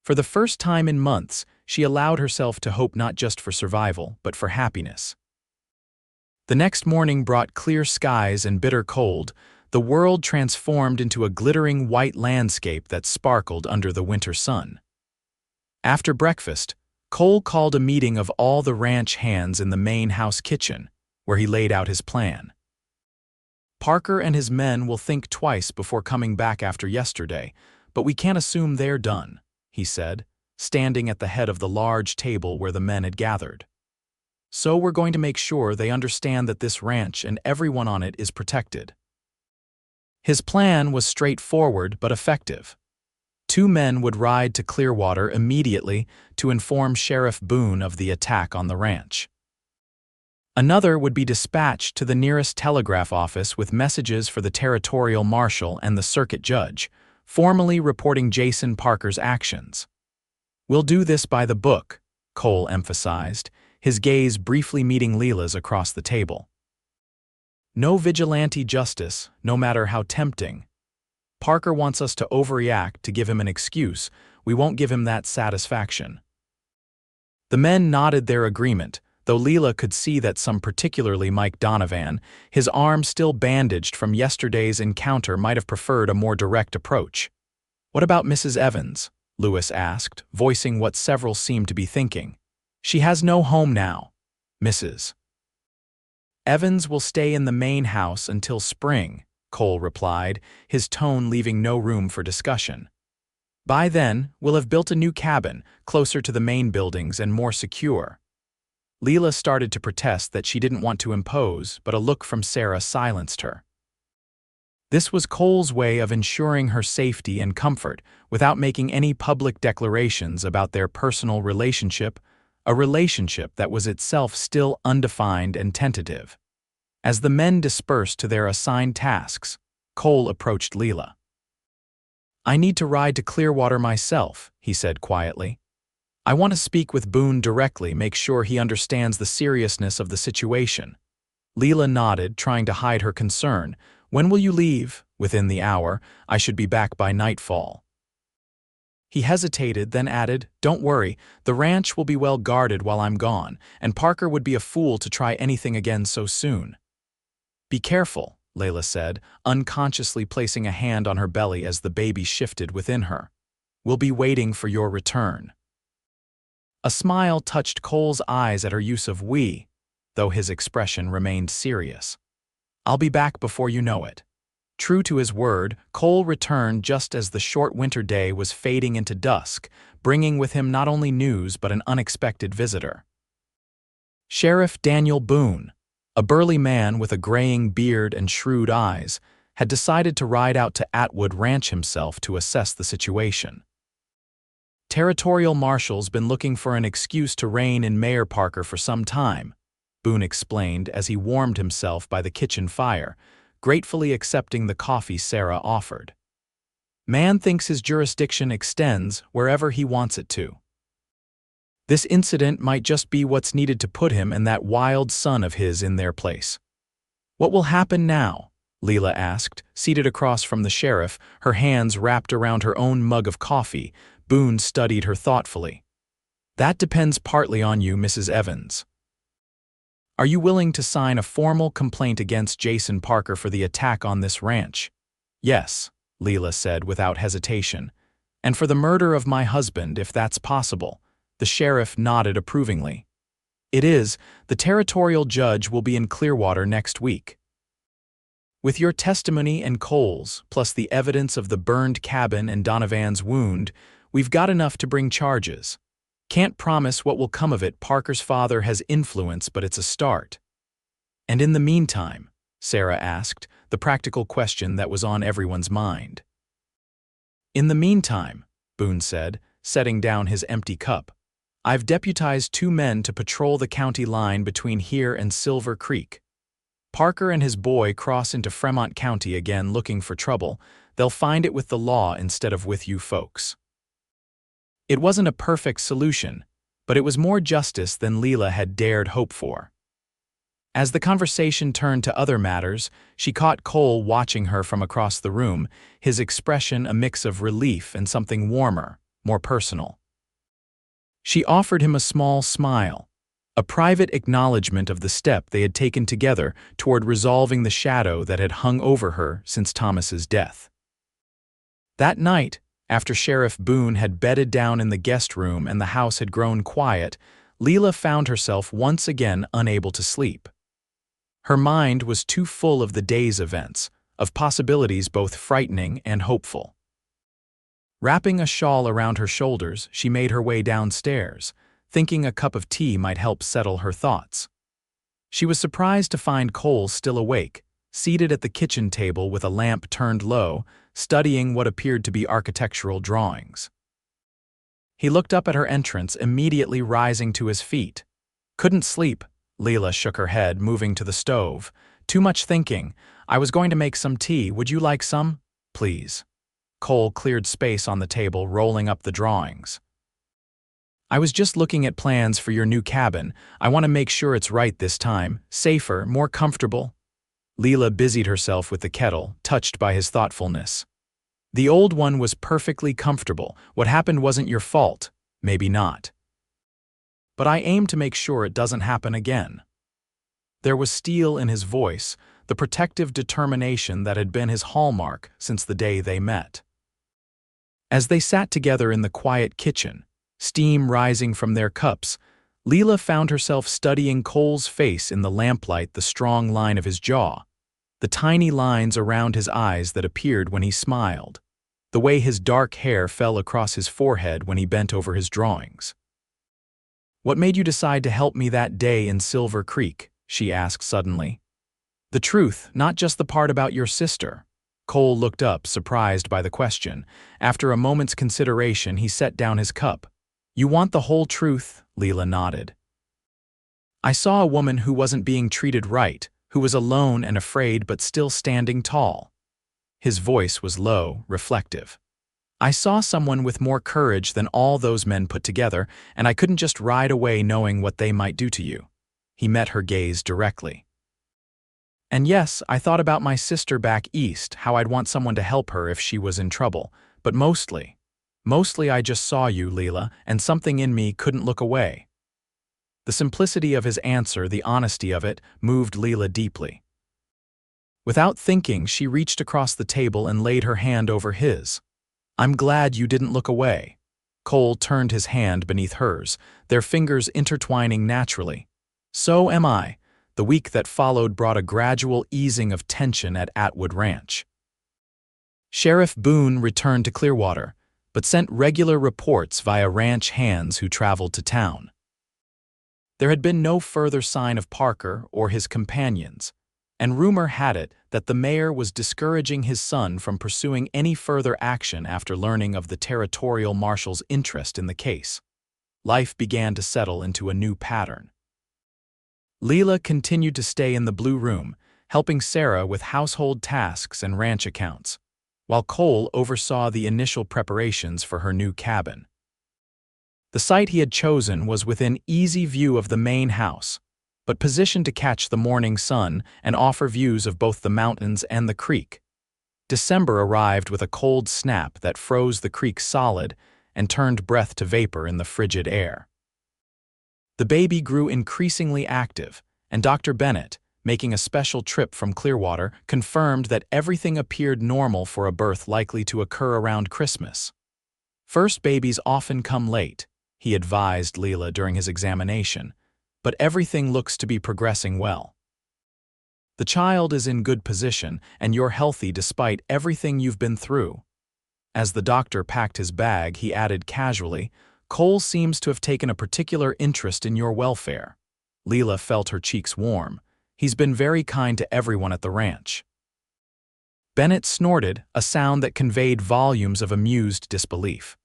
Speaker 1: For the first time in months, she allowed herself to hope not just for survival, but for happiness. The next morning brought clear skies and bitter cold, the world transformed into a glittering white landscape that sparkled under the winter sun. After breakfast, Cole called a meeting of all the ranch hands in the main house kitchen, where he laid out his plan. "Parker and his men will think twice before coming back after yesterday, but we can't assume they're done," he said, standing at the head of the large table where the men had gathered. "So we're going to make sure they understand that this ranch and everyone on it is protected." His plan was straightforward but effective. 2 men would ride to Clearwater immediately to inform Sheriff Boone of the attack on the ranch. Another would be dispatched to the nearest telegraph office with messages for the territorial marshal and the circuit judge, formally reporting Jason Parker's actions. "We'll do this by the book," Cole emphasized, his gaze briefly meeting Lila's across the table. "No vigilante justice, no matter how tempting. Parker wants us to overreact to give him an excuse. We won't give him that satisfaction." The men nodded their agreement, though Lila could see that some, particularly Mike Donovan, his arm still bandaged from yesterday's encounter, might have preferred a more direct approach. "What about Mrs. Evans?" Lewis asked, voicing what several seemed to be thinking. "She has no home now, Mrs. Evans will stay in the main house until spring," Cole replied, his tone leaving no room for discussion. "By then, we'll have built a new cabin, closer to the main buildings and more secure." Lila started to protest that she didn't want to impose, but a look from Sarah silenced her. This was Cole's way of ensuring her safety and comfort without making any public declarations about their personal relationship, a relationship that was itself still undefined and tentative. As the men dispersed to their assigned tasks, Cole approached Lila. "I need to ride to Clearwater myself," he said quietly. "I want to speak with Boone directly, make sure he understands the seriousness of the situation." Lila nodded, trying to hide her concern. "When will you leave?" "Within the hour. I should be back by nightfall." He hesitated, then added, "Don't worry, the ranch will be well guarded while I'm gone, and Parker would be a fool to try anything again so soon." "Be careful," Layla said, unconsciously placing a hand on her belly as the baby shifted within her. "We'll be waiting for your return." A smile touched Cole's eyes at her use of "we," though his expression remained serious. "I'll be back before you know it." True to his word, Cole returned just as the short winter day was fading into dusk, bringing with him not only news but an unexpected visitor. Sheriff Daniel Boone, a burly man with a graying beard and shrewd eyes, had decided to ride out to Atwood Ranch himself to assess the situation. "Territorial Marshal's been looking for an excuse to rein in Mayor Parker for some time," Boone explained as he warmed himself by the kitchen fire, gratefully accepting the coffee Sarah offered. "Man thinks his jurisdiction extends wherever he wants it to. This incident might just be what's needed to put him and that wild son of his in their place." "What will happen now?" Lila asked, seated across from the sheriff, her hands wrapped around her own mug of coffee. Boone studied her thoughtfully. "That depends partly on you, Mrs. Evans. Are you willing to sign a formal complaint against Jason Parker for the attack on this ranch?" "Yes," Lila said without hesitation. "And for the murder of my husband, if that's possible." The sheriff nodded approvingly. "It is. The territorial judge will be in Clearwater next week. With your testimony and Cole's, plus the evidence of the burned cabin and Donovan's wound, we've got enough to bring charges. Can't promise what will come of it. Parker's father has influence, but it's a start." "And in the meantime?" Sarah asked, the practical question that was on everyone's mind. "In the meantime," Boone said, setting down his empty cup, "I've deputized 2 men to patrol the county line between here and Silver Creek. Parker and his boy cross into Fremont County again looking for trouble. They'll find it with the law instead of with you folks." It wasn't a perfect solution, but it was more justice than Lila had dared hope for. As the conversation turned to other matters, she caught Cole watching her from across the room, his expression a mix of relief and something warmer, more personal. She offered him a small smile, a private acknowledgement of the step they had taken together toward resolving the shadow that had hung over her since Thomas's death. That night, after Sheriff Boone had bedded down in the guest room and the house had grown quiet, Lila found herself once again unable to sleep. Her mind was too full of the day's events, of possibilities both frightening and hopeful. Wrapping a shawl around her shoulders, she made her way downstairs, thinking a cup of tea might help settle her thoughts. She was surprised to find Cole still awake, seated at the kitchen table with a lamp turned low, studying what appeared to be architectural drawings. He looked up at her entrance, immediately rising to his feet. "Couldn't sleep," Lila shook her head, moving to the stove. "Too much thinking. I was going to make some tea. Would you like some? Please." Cole cleared space on the table, rolling up the drawings. "I was just looking at plans for your new cabin. I want to make sure it's right this time. Safer, more comfortable." Lila busied herself with the kettle, touched by his thoughtfulness. "The old one was perfectly comfortable. What happened wasn't your fault. Maybe not. But I aim to make sure it doesn't happen again." There was steel in his voice, the protective determination that had been his hallmark since the day they met. As they sat together in the quiet kitchen, steam rising from their cups, Lila found herself studying Cole's face in the lamplight, the strong line of his jaw, the tiny lines around his eyes that appeared when he smiled, the way his dark hair fell across his forehead when he bent over his drawings. "What made you decide to help me that day in Silver Creek?" she asked suddenly. "The truth, not just the part about your sister." Cole looked up, surprised by the question. After a moment's consideration, he set down his cup. "You want the whole truth?" Lila nodded. "I saw a woman who wasn't being treated right, who was alone and afraid but still standing tall." His voice was low, reflective. "I saw someone with more courage than all those men put together, and I couldn't just ride away knowing what they might do to you." He met her gaze directly. "And yes, I thought about my sister back east, how I'd want someone to help her if she was in trouble, but mostly I just saw you, Lila, and something in me couldn't look away." The simplicity of his answer, the honesty of it, moved Lila deeply. Without thinking, she reached across the table and laid her hand over his. "I'm glad you didn't look away." Cole turned his hand beneath hers, their fingers intertwining naturally. "So am I." The week that followed brought a gradual easing of tension at Atwood Ranch. Sheriff Boone returned to Clearwater, but sent regular reports via ranch hands who traveled to town. There had been no further sign of Parker or his companions, and rumor had it that the mayor was discouraging his son from pursuing any further action after learning of the territorial marshal's interest in the case. Life began to settle into a new pattern. Lila continued to stay in the Blue Room, helping Sarah with household tasks and ranch accounts, while Cole oversaw the initial preparations for her new cabin. The site he had chosen was within easy view of the main house, but positioned to catch the morning sun and offer views of both the mountains and the creek. December arrived with a cold snap that froze the creek solid and turned breath to vapor in the frigid air. The baby grew increasingly active, and Dr. Bennett, making a special trip from Clearwater, confirmed that everything appeared normal for a birth likely to occur around Christmas. "First babies often come late," he advised Lila during his examination, "but everything looks to be progressing well. The child is in good position, and you're healthy despite everything you've been through." As the doctor packed his bag, he added casually, "Cole seems to have taken a particular interest in your welfare." Lila felt her cheeks warm. "He's been very kind to everyone at the ranch." Bennett snorted, a sound that conveyed volumes of amused disbelief.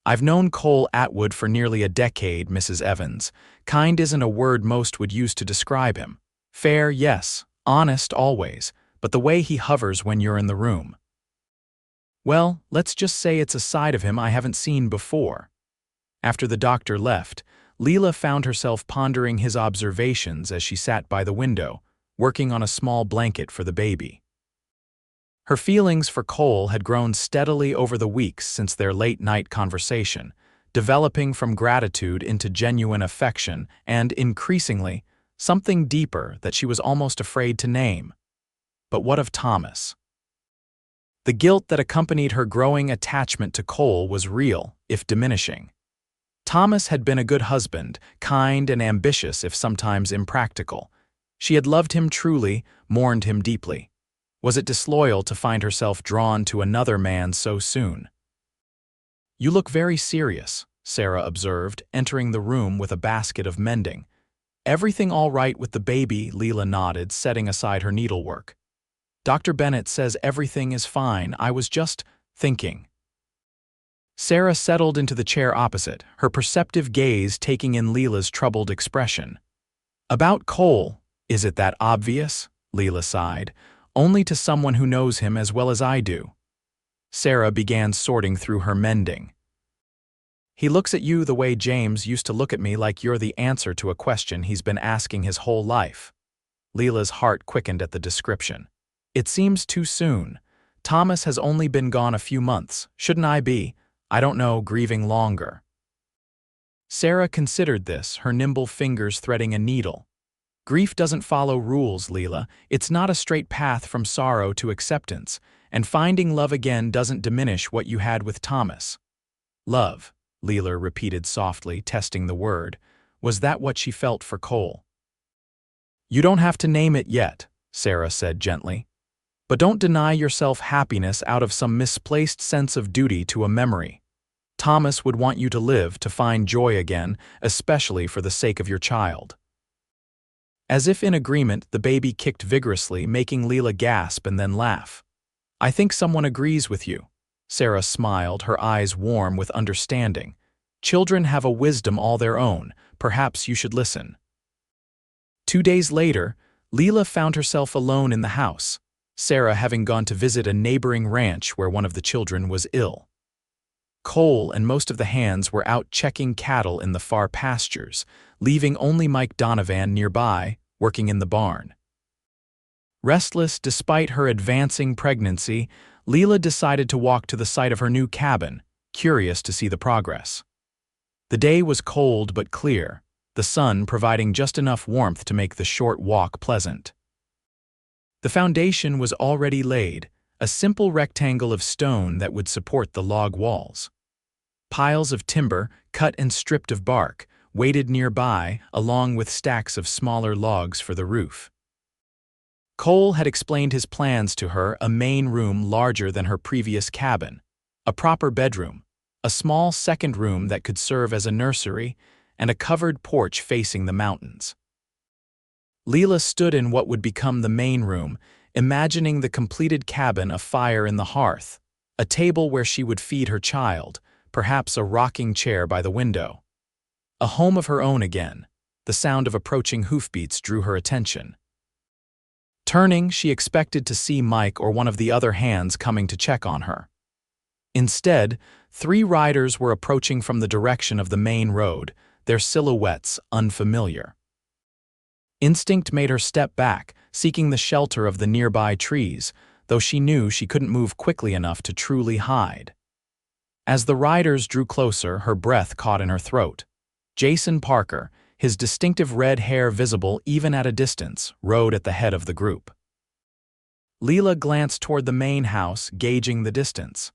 Speaker 1: "I've known Cole Atwood for nearly a decade, Mrs. Evans. Kind isn't a word most would use to describe him. Fair, yes. Honest, always. But the way he hovers when you're in the room. Well, let's just say it's a side of him I haven't seen before." After the doctor left, Lila found herself pondering his observations as she sat by the window, working on a small blanket for the baby. Her feelings for Cole had grown steadily over the weeks since their late-night conversation, developing from gratitude into genuine affection and, increasingly, something deeper that she was almost afraid to name. But what of Thomas? The guilt that accompanied her growing attachment to Cole was real, if diminishing. Thomas had been a good husband, kind and ambitious if sometimes impractical. She had loved him truly, mourned him deeply. Was it disloyal to find herself drawn to another man so soon? You look very serious, Sarah observed, entering the room with a basket of mending. Everything all right with the baby? Lila nodded, setting aside her needlework. Dr. Bennett says everything is fine. I was just thinking. Sarah settled into the chair opposite, her perceptive gaze taking in Lila's troubled expression. About Cole, is it that obvious? Lila sighed. Only to someone who knows him as well as I do. Sarah began sorting through her mending. He looks at you the way James used to look at me, like you're the answer to a question he's been asking his whole life. Lila's heart quickened at the description. It seems too soon. Thomas has only been gone a few months. Shouldn't I be, I don't know, grieving longer? Sarah considered this, her nimble fingers threading a needle. Grief doesn't follow rules, Lila. It's not a straight path from sorrow to acceptance, and finding love again doesn't diminish what you had with Thomas. Love, Lila repeated softly, testing the word. Was that what she felt for Cole? You don't have to name it yet, Sarah said gently. But don't deny yourself happiness out of some misplaced sense of duty to a memory. Thomas would want you to live, to find joy again, especially for the sake of your child. As if in agreement, the baby kicked vigorously, making Lila gasp and then laugh. I think someone agrees with you. Sarah smiled, her eyes warm with understanding. Children have a wisdom all their own. Perhaps you should listen. 2 days later, Lila found herself alone in the house, Sarah having gone to visit a neighboring ranch where one of the children was ill. Cole and most of the hands were out checking cattle in the far pastures, leaving only Mike Donovan nearby, working in the barn. Restless despite her advancing pregnancy, Lila decided to walk to the site of her new cabin, curious to see the progress. The day was cold but clear, the sun providing just enough warmth to make the short walk pleasant. The foundation was already laid, a simple rectangle of stone that would support the log walls. Piles of timber, cut and stripped of bark, waited nearby, along with stacks of smaller logs for the roof. Cole had explained his plans to her: a main room larger than her previous cabin, a proper bedroom, a small second room that could serve as a nursery, and a covered porch facing the mountains. Lila stood in what would become the main room, imagining the completed cabin, a fire in the hearth, a table where she would feed her child, perhaps a rocking chair by the window. A home of her own again. The sound of approaching hoofbeats drew her attention. Turning, she expected to see Mike or one of the other hands coming to check on her. Instead, 3 riders were approaching from the direction of the main road, their silhouettes unfamiliar. Instinct made her step back, seeking the shelter of the nearby trees, though she knew she couldn't move quickly enough to truly hide. As the riders drew closer, her breath caught in her throat. Jason Parker, his distinctive red hair visible even at a distance, rode at the head of the group. Lila glanced toward the main house, gauging the distance.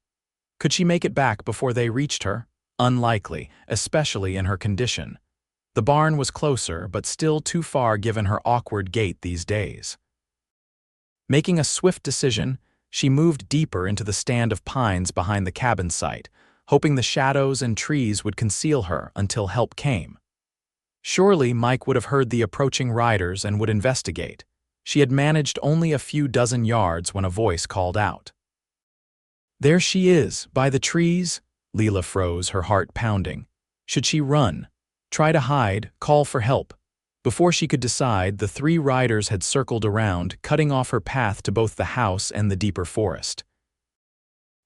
Speaker 1: Could she make it back before they reached her? Unlikely, especially in her condition. The barn was closer, but still too far given her awkward gait these days. Making a swift decision, she moved deeper into the stand of pines behind the cabin site, hoping the shadows and trees would conceal her until help came. Surely Mike would have heard the approaching riders and would investigate. She had managed only a few dozen yards when a voice called out. There she is, by the trees. Lila froze, her heart pounding. Should she run? Try to hide, call for help? Before she could decide, the 3 riders had circled around, cutting off her path to both the house and the deeper forest.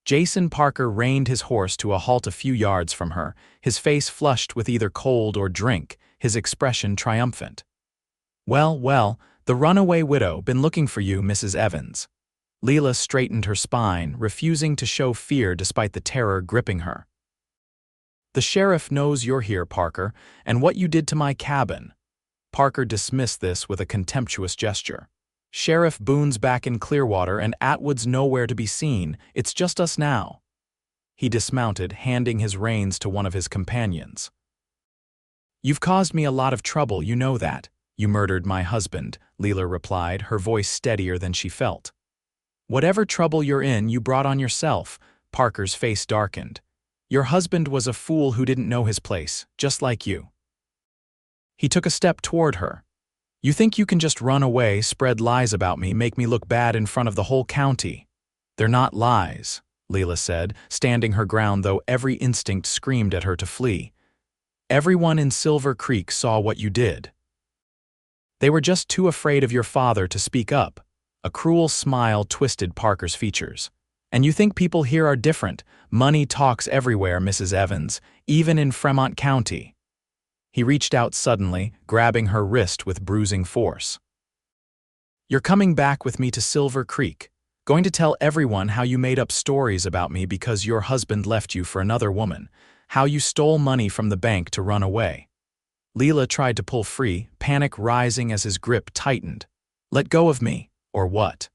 Speaker 1: Jason Parker reined his horse to a halt a few yards from her, his face flushed with either cold or drink, his expression triumphant. Well, well, the runaway widow, been looking for you, Mrs. Evans. Lila straightened her spine, refusing to show fear despite the terror gripping her. The sheriff knows you're here, Parker, and what you did to my cabin. Parker dismissed this with a contemptuous gesture. Sheriff Boone's back in Clearwater and Atwood's nowhere to be seen. It's just us now. He dismounted, handing his reins to one of his companions. You've caused me a lot of trouble, you know that. You murdered my husband, Lila replied, her voice steadier than she felt. Whatever trouble you're in, you brought on yourself. Parker's face darkened. Your husband was a fool who didn't know his place, just like you. He took a step toward her. You think you can just run away, spread lies about me, make me look bad in front of the whole county? They're not lies, Lila said, standing her ground though every instinct screamed at her to flee. Everyone in Silver Creek saw what you did. They were just too afraid of your father to speak up. A cruel smile twisted Parker's features. And you think people here are different? Money talks everywhere, Mrs. Evans, even in Fremont County. He reached out suddenly, grabbing her wrist with bruising force. You're coming back with me to Silver Creek, going to tell everyone how you made up stories about me because your husband left you for another woman, how you stole money from the bank to run away. Lila tried to pull free, panic rising as his grip tightened. Let go of me, or what?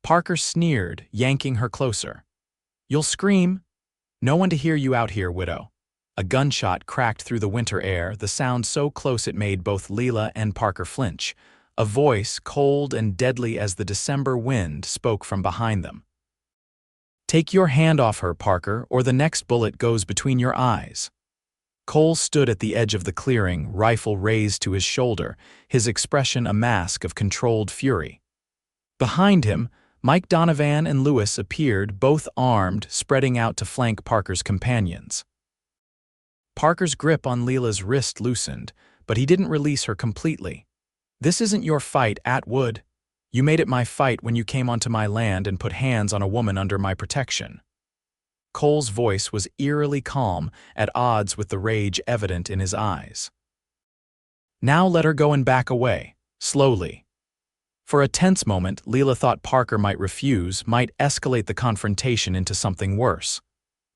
Speaker 1: Parker sneered, yanking her closer. You'll scream. No one to hear you out here, widow. A gunshot cracked through the winter air, the sound so close it made both Lila and Parker flinch. A voice, cold and deadly as the December wind, spoke from behind them. Take your hand off her, Parker, or the next bullet goes between your eyes. Cole stood at the edge of the clearing, rifle raised to his shoulder, his expression a mask of controlled fury. Behind him, Mike Donovan and Lewis appeared, both armed, spreading out to flank Parker's companions. Parker's grip on Lila's wrist loosened, but he didn't release her completely. This isn't your fight, Atwood. You made it my fight when you came onto my land and put hands on a woman under my protection. Cole's voice was eerily calm, at odds with the rage evident in his eyes. Now let her go and back away, slowly. For a tense moment, Lila thought Parker might refuse, might escalate the confrontation into something worse.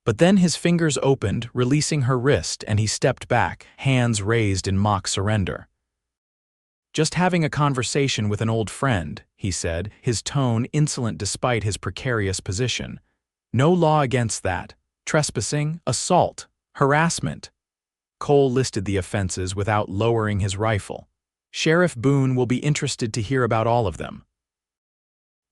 Speaker 1: But then his fingers opened, releasing her wrist, and he stepped back, hands raised in mock surrender. Just having a conversation with an old friend, he said, his tone insolent despite his precarious position. No law against that. Trespassing, assault, harassment. Cole listed the offenses without lowering his rifle. Sheriff Boone will be interested to hear about all of them.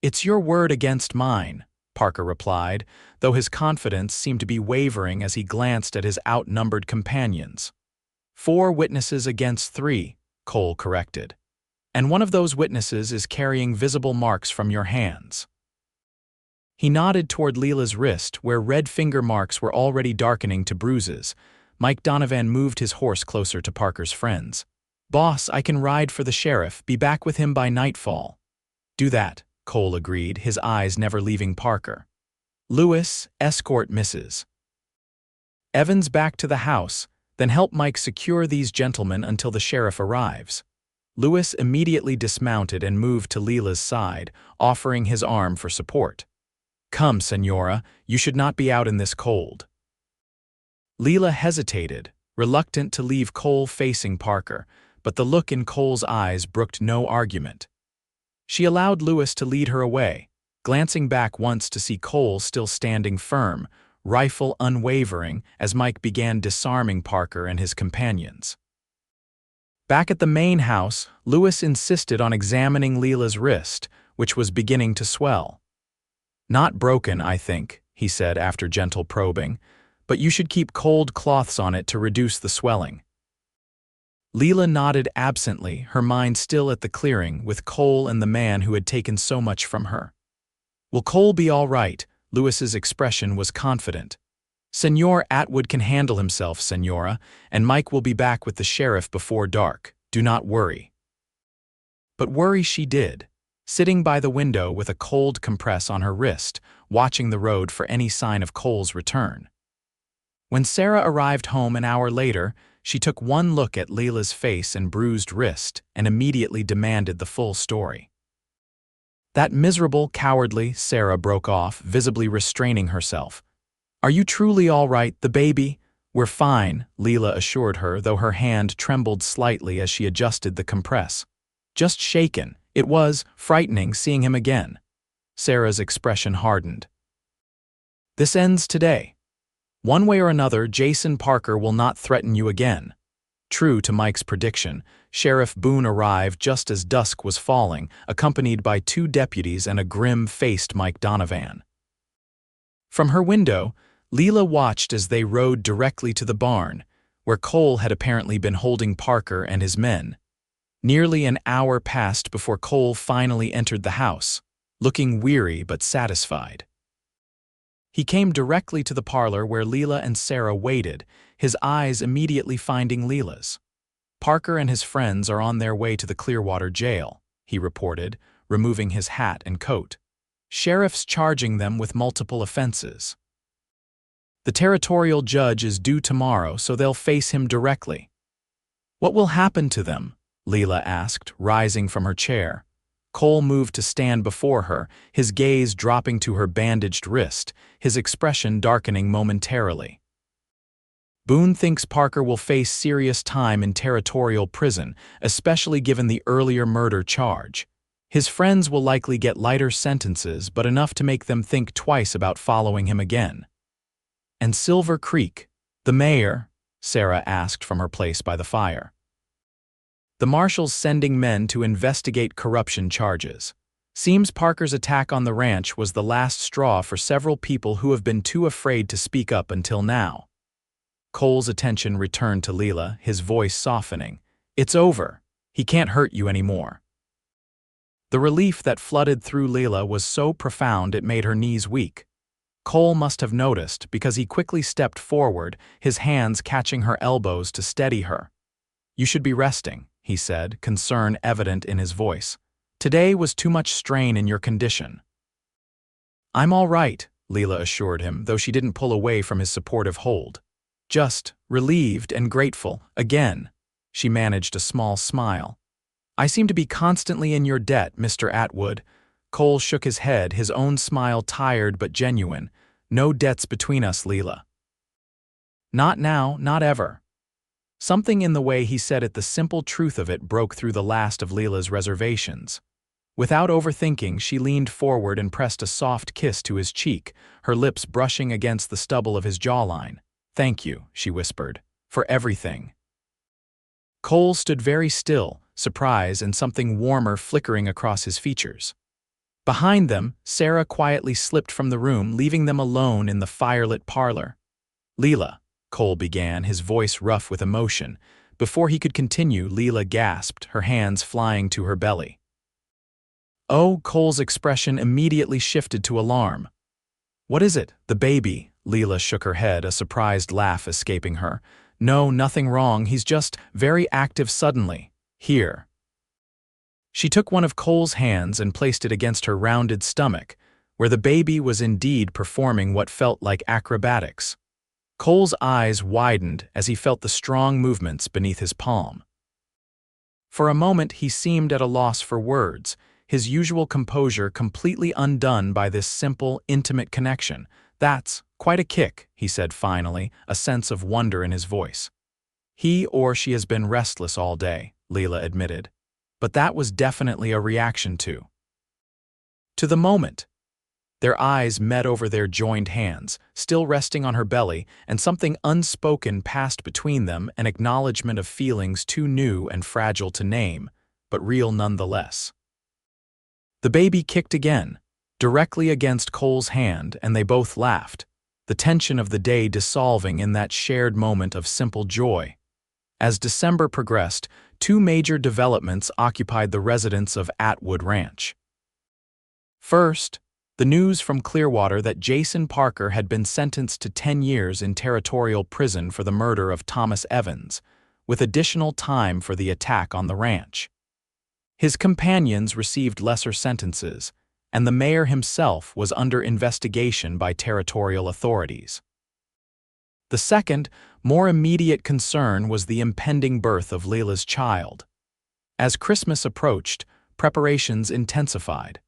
Speaker 1: It's your word against mine, Parker replied, though his confidence seemed to be wavering as he glanced at his outnumbered companions. 4 witnesses against 3, Cole corrected. And one of those witnesses is carrying visible marks from your hands. He nodded toward Lila's wrist, where red finger marks were already darkening to bruises. Mike Donovan moved his horse closer to Parker's friends. Boss, I can ride for the sheriff, be back with him by nightfall. Do that, Cole agreed, his eyes never leaving Parker. Lewis, escort Mrs. Evans back to the house, then help Mike secure these gentlemen until the sheriff arrives. Lewis immediately dismounted and moved to Lila's side, offering his arm for support. Come, Senora, you should not be out in this cold. Lila hesitated, reluctant to leave Cole facing Parker, but the look in Cole's eyes brooked no argument. She allowed Lewis to lead her away, glancing back once to see Cole still standing firm, rifle unwavering, as Mike began disarming Parker and his companions. Back at the main house, Lewis insisted on examining Lila's wrist, which was beginning to swell. Not broken, I think, he said after gentle probing, but you should keep cold cloths on it to reduce the swelling. Lila nodded absently, her mind still at the clearing, with Cole and the man who had taken so much from her. Will Cole be all right? Lewis's expression was confident. Senor Atwood can handle himself, Senora, and Mike will be back with the sheriff before dark. Do not worry. But worry she did, sitting by the window with a cold compress on her wrist, watching the road for any sign of Cole's return. When Sarah arrived home an hour later, she took one look at Lila's face and bruised wrist and immediately demanded the full story. That miserable, cowardly, Sarah broke off, visibly restraining herself. Are you truly all right, the baby? We're fine, Lila assured her, though her hand trembled slightly as she adjusted the compress. Just shaken. It was frightening seeing him again. Sarah's expression hardened. This ends today. One way or another, Jason Parker will not threaten you again. True to Mike's prediction, Sheriff Boone arrived just as dusk was falling, accompanied by 2 deputies and a grim-faced Mike Donovan. From her window, Lila watched as they rode directly to the barn, where Cole had apparently been holding Parker and his men. Nearly an hour passed before Cole finally entered the house, looking weary but satisfied. He came directly to the parlor where Lila and Sarah waited, his eyes immediately finding Lila's. "Parker and his friends are on their way to the Clearwater jail," he reported, removing his hat and coat. "Sheriff's charging them with multiple offenses. The territorial judge is due tomorrow, so they'll face him directly." "What will happen to them?" Lila asked, rising from her chair. Cole moved to stand before her, his gaze dropping to her bandaged wrist, his expression darkening momentarily. "Boone thinks Parker will face serious time in territorial prison, especially given the earlier murder charge. His friends will likely get lighter sentences, but enough to make them think twice about following him again." "And Silver Creek, the mayor?" Sarah asked from her place by the fire. "The marshal's sending men to investigate corruption charges. Seems Parker's attack on the ranch was the last straw for several people who have been too afraid to speak up until now." Cole's attention returned to Lila, his voice softening. "It's over. He can't hurt you anymore." The relief that flooded through Lila was so profound it made her knees weak. Cole must have noticed because he quickly stepped forward, his hands catching her elbows to steady her. "You should be resting," he said, concern evident in his voice. "Today was too much strain in your condition." "I'm all right," Lila assured him, though she didn't pull away from his supportive hold. "Just relieved and grateful, again." She managed a small smile. "I seem to be constantly in your debt, Mr. Atwood." Cole shook his head, his own smile tired but genuine. "No debts between us, Lila." "Not now, not ever." Something in the way he said it, the simple truth of it, broke through the last of Lila's reservations. Without overthinking, she leaned forward and pressed a soft kiss to his cheek, her lips brushing against the stubble of his jawline. "Thank you," she whispered, "for everything." Cole stood very still, surprise and something warmer flickering across his features. Behind them, Sarah quietly slipped from the room, leaving them alone in the firelit parlor. "Lila," Cole began, his voice rough with emotion. Before he could continue, Lila gasped, her hands flying to her belly. "Oh," Cole's expression immediately shifted to alarm. "What is it? The baby?" Lila shook her head, a surprised laugh escaping her. "No, nothing wrong. He's just very active suddenly. Here." She took one of Cole's hands and placed it against her rounded stomach, where the baby was indeed performing what felt like acrobatics. Cole's eyes widened as he felt the strong movements beneath his palm. For a moment he seemed at a loss for words, his usual composure completely undone by this simple, intimate connection. "That's quite a kick," he said finally, a sense of wonder in his voice. "He or she has been restless all day," Lila admitted. "But that was definitely a reaction to the moment." Their eyes met over their joined hands, still resting on her belly, and something unspoken passed between them, an acknowledgement of feelings too new and fragile to name, but real nonetheless. The baby kicked again, directly against Cole's hand, and they both laughed, the tension of the day dissolving in that shared moment of simple joy. As December progressed, two major developments occupied the residents of Atwood Ranch. First, the news from Clearwater that Jason Parker had been sentenced to 10 years in territorial prison for the murder of Thomas Evans, with additional time for the attack on the ranch. His companions received lesser sentences, and the mayor himself was under investigation by territorial authorities. The second, more immediate concern was the impending birth of Lila's child. As Christmas approached, preparations intensified.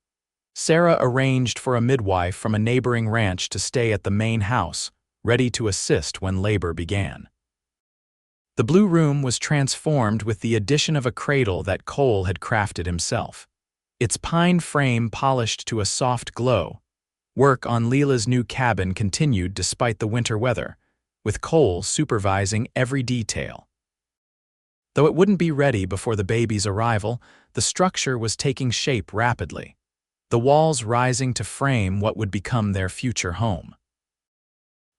Speaker 1: Sarah arranged for a midwife from a neighboring ranch to stay at the main house, ready to assist when labor began. The blue room was transformed with the addition of a cradle that Cole had crafted himself, its pine frame polished to a soft glow. Work on Lila's new cabin continued despite the winter weather, with Cole supervising every detail. Though it wouldn't be ready before the baby's arrival, the structure was taking shape rapidly, the walls rising to frame what would become their future home.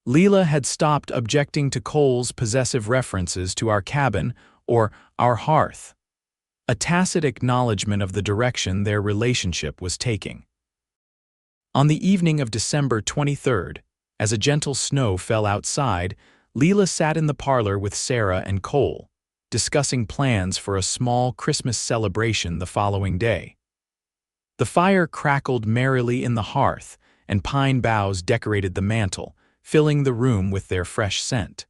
Speaker 1: Lila had stopped objecting to Cole's possessive references to our cabin or our hearth, a tacit acknowledgement of the direction their relationship was taking. On the evening of December 23rd, as a gentle snow fell outside, Lila sat in the parlor with Sarah and Cole, discussing plans for a small Christmas celebration the following day. The fire crackled merrily in the hearth, and pine boughs decorated the mantel, filling the room with their fresh scent.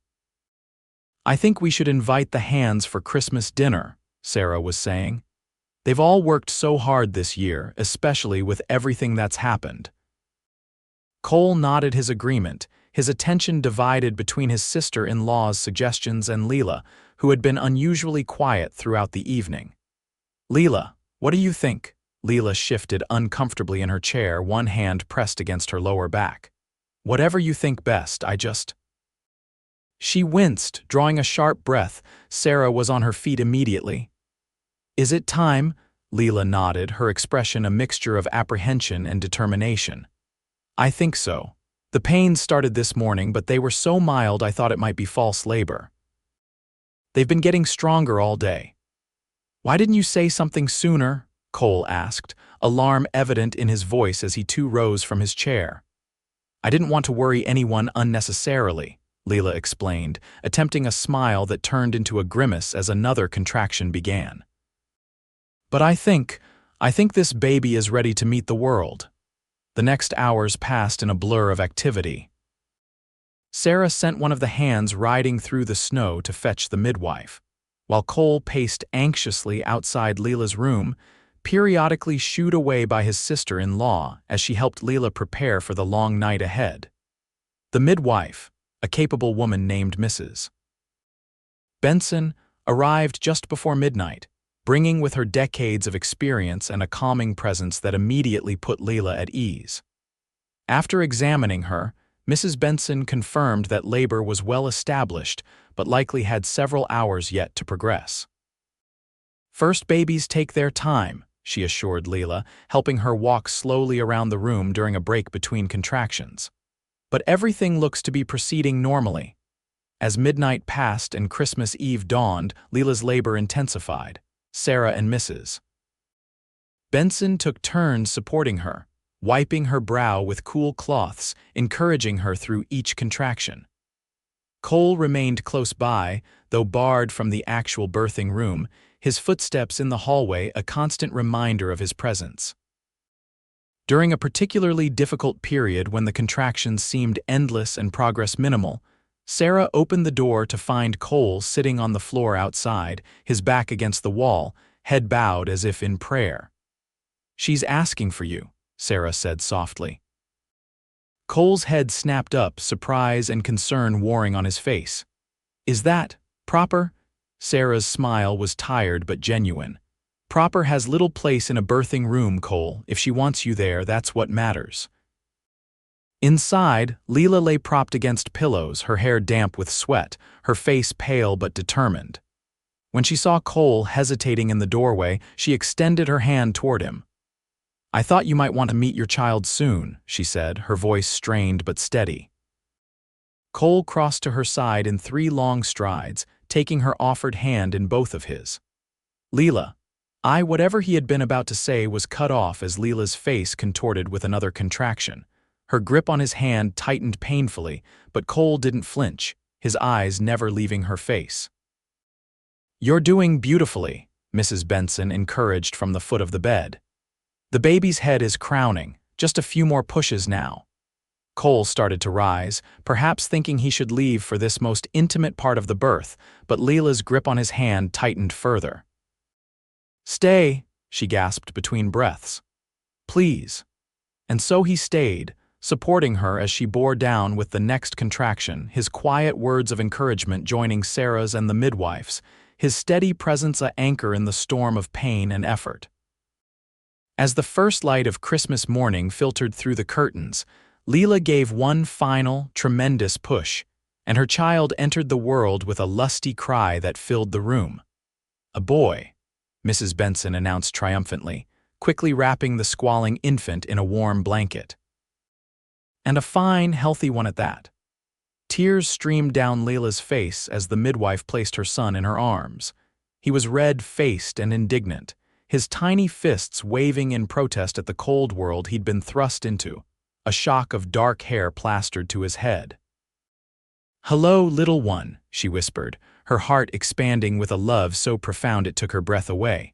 Speaker 1: "I think we should invite the Hands for Christmas dinner," Sarah was saying. "They've all worked so hard this year, especially with everything that's happened." Cole nodded his agreement, his attention divided between his sister-in-law's suggestions and Lila, who had been unusually quiet throughout the evening. "Lila, what do you think?" Lila shifted uncomfortably in her chair, one hand pressed against her lower back. "Whatever you think best, She winced, drawing a sharp breath. Sarah was on her feet immediately. "Is it time?" Lila nodded, her expression a mixture of apprehension and determination. "I think so. The pains started this morning, but they were so mild I thought it might be false labor. They've been getting stronger all day." "Why didn't you say something sooner?" Cole asked, alarm evident in his voice as he too rose from his chair. "I didn't want to worry anyone unnecessarily," Lila explained, attempting a smile that turned into a grimace as another contraction began. "But I think this baby is ready to meet the world." The next hours passed in a blur of activity. Sarah sent one of the Hands riding through the snow to fetch the midwife, while Cole paced anxiously outside Lila's room, periodically shooed away by his sister-in-law as she helped Lila prepare for the long night ahead. The midwife, a capable woman named Mrs. Benson, arrived just before midnight, bringing with her decades of experience and a calming presence that immediately put Lila at ease. After examining her, Mrs. Benson confirmed that labor was well established but likely had several hours yet to progress. "First babies take their time," she assured Lila, helping her walk slowly around the room during a break between contractions. "But everything looks to be proceeding normally." As midnight passed and Christmas Eve dawned, Lila's labor intensified. Sarah and Mrs. Benson took turns supporting her, wiping her brow with cool cloths, encouraging her through each contraction. Cole remained close by, though barred from the actual birthing room, his footsteps in the hallway a constant reminder of his presence. During a particularly difficult period when the contractions seemed endless and progress minimal, Sarah opened the door to find Cole sitting on the floor outside, his back against the wall, head bowed as if in prayer. "She's asking for you," Sarah said softly. Cole's head snapped up, surprise and concern warring on his face. "Is that proper?" Sarah's smile was tired but genuine. "Proper has little place in a birthing room, Cole. If she wants you there, that's what matters." Inside, Lila lay propped against pillows, her hair damp with sweat, her face pale but determined. When she saw Cole hesitating in the doorway, she extended her hand toward him. "I thought you might want to meet your child soon," she said, her voice strained but steady. Cole crossed to her side in 3 long strides, taking her offered hand in both of his. "Lila." Whatever he had been about to say was cut off as Lila's face contorted with another contraction. Her grip on his hand tightened painfully, but Cole didn't flinch, his eyes never leaving her face. "You're doing beautifully," Mrs. Benson encouraged from the foot of the bed. "The baby's head is crowning, just a few more pushes now." Cole started to rise, perhaps thinking he should leave for this most intimate part of the birth, but Lila's grip on his hand tightened further. "Stay," she gasped between breaths. "Please." And so he stayed, supporting her as she bore down with the next contraction, his quiet words of encouragement joining Sarah's and the midwife's, his steady presence an anchor in the storm of pain and effort. As the first light of Christmas morning filtered through the curtains, Lila gave one final, tremendous push, and her child entered the world with a lusty cry that filled the room. "A boy," Mrs. Benson announced triumphantly, quickly wrapping the squalling infant in a warm blanket. "And a fine, healthy one at that." Tears streamed down Lila's face as the midwife placed her son in her arms. He was red-faced and indignant, his tiny fists waving in protest at the cold world he'd been thrust into, a shock of dark hair plastered to his head. "Hello, little one," she whispered, her heart expanding with a love so profound it took her breath away.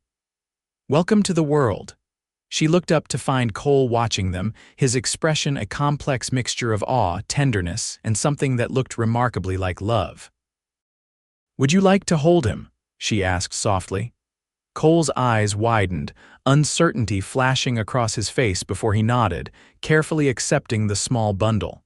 Speaker 1: "Welcome to the world." She looked up to find Cole watching them, his expression a complex mixture of awe, tenderness, and something that looked remarkably like love. "Would you like to hold him?" she asked softly. Cole's eyes widened, uncertainty flashing across his face before he nodded, carefully accepting the small bundle.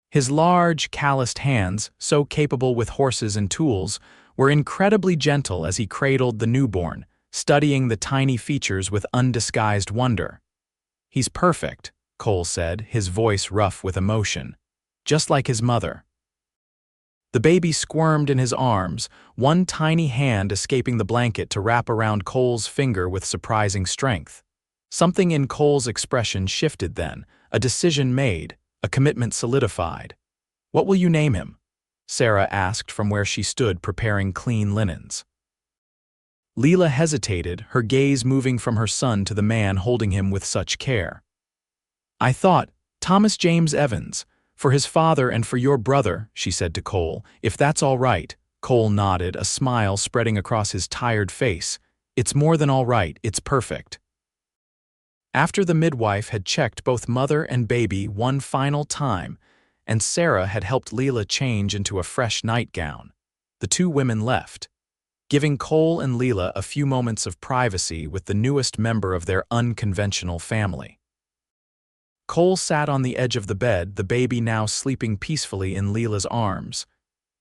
Speaker 1: His large, calloused hands, so capable with horses and tools, were incredibly gentle as he cradled the newborn, studying the tiny features with undisguised wonder. "He's perfect," Cole said, his voice rough with emotion. "Just like his mother." The baby squirmed in his arms, one tiny hand escaping the blanket to wrap around Cole's finger with surprising strength. Something in Cole's expression shifted then, a decision made, a commitment solidified. "What will you name him?" Sarah asked from where she stood preparing clean linens. Lila hesitated, her gaze moving from her son to the man holding him with such care. "I thought, Thomas James Evans, for his father and for your brother," she said to Cole. "If that's all right." Cole nodded, a smile spreading across his tired face. "It's more than all right, it's perfect." After the midwife had checked both mother and baby one final time, and Sarah had helped Lila change into a fresh nightgown, the two women left, giving Cole and Lila a few moments of privacy with the newest member of their unconventional family. Cole sat on the edge of the bed, the baby now sleeping peacefully in Lila's arms.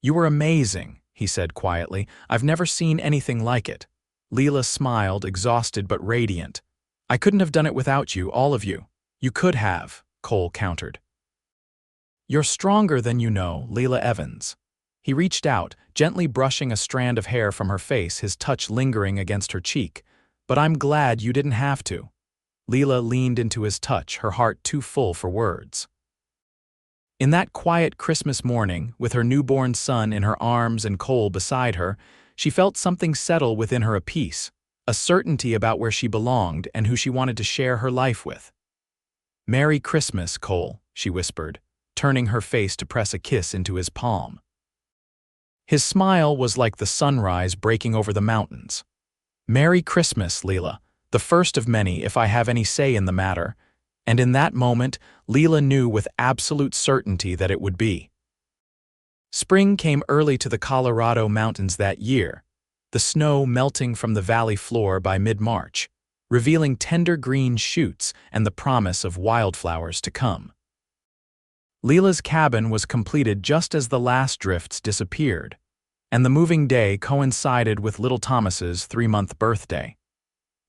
Speaker 1: "You were amazing," he said quietly. "I've never seen anything like it." Lila smiled, exhausted but radiant. "I couldn't have done it without you, all of you." "You could have," Cole countered. "You're stronger than you know, Lila Evans." He reached out, gently brushing a strand of hair from her face, his touch lingering against her cheek. "But I'm glad you didn't have to." Lila leaned into his touch, her heart too full for words. In that quiet Christmas morning, with her newborn son in her arms and Cole beside her, she felt something settle within her apiece, a certainty about where she belonged and who she wanted to share her life with. "Merry Christmas, Cole," she whispered, turning her face to press a kiss into his palm. His smile was like the sunrise breaking over the mountains. "Merry Christmas, Lila, the first of many if I have any say in the matter," and in that moment, Lila knew with absolute certainty that it would be. Spring came early to the Colorado mountains that year, the snow melting from the valley floor by mid-March, revealing tender green shoots and the promise of wildflowers to come. Lila's cabin was completed just as the last drifts disappeared, and the moving day coincided with little Thomas's 3-month birthday.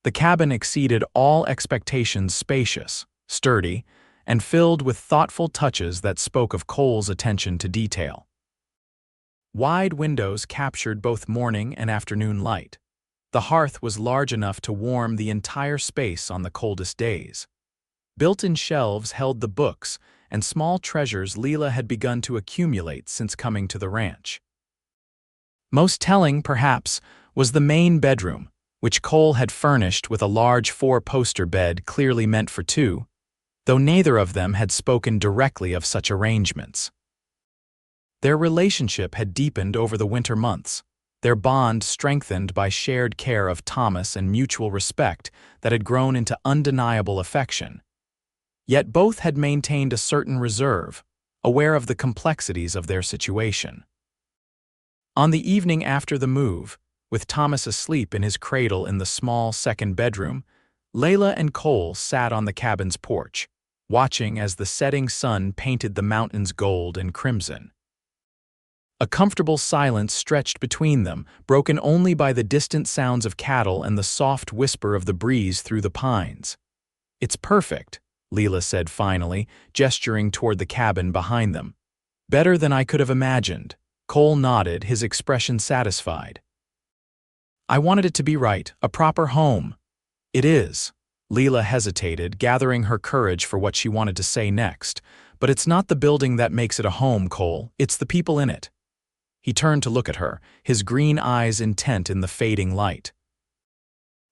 Speaker 1: The cabin exceeded all expectations, spacious, sturdy, and filled with thoughtful touches that spoke of Cole's attention to detail. Wide windows captured both morning and afternoon light. The hearth was large enough to warm the entire space on the coldest days. Built-in shelves held the books and small treasures Lila had begun to accumulate since coming to the ranch. Most telling, perhaps, was the main bedroom, which Cole had furnished with a large 4-poster bed clearly meant for two, though neither of them had spoken directly of such arrangements. Their relationship had deepened over the winter months, their bond strengthened by shared care of Thomas and mutual respect that had grown into undeniable affection. Yet both had maintained a certain reserve, aware of the complexities of their situation. On the evening after the move, with Thomas asleep in his cradle in the small second bedroom, Layla and Cole sat on the cabin's porch, watching as the setting sun painted the mountains gold and crimson. A comfortable silence stretched between them, broken only by the distant sounds of cattle and the soft whisper of the breeze through the pines. "It's perfect," Lila said finally, gesturing toward the cabin behind them. "Better than I could have imagined." Cole nodded, his expression satisfied. "I wanted it to be right, a proper home." "It is." Lila hesitated, gathering her courage for what she wanted to say next, But it's not the building that makes it a home, Cole, it's the people in it. He turned to look at her, his green eyes intent in the fading light.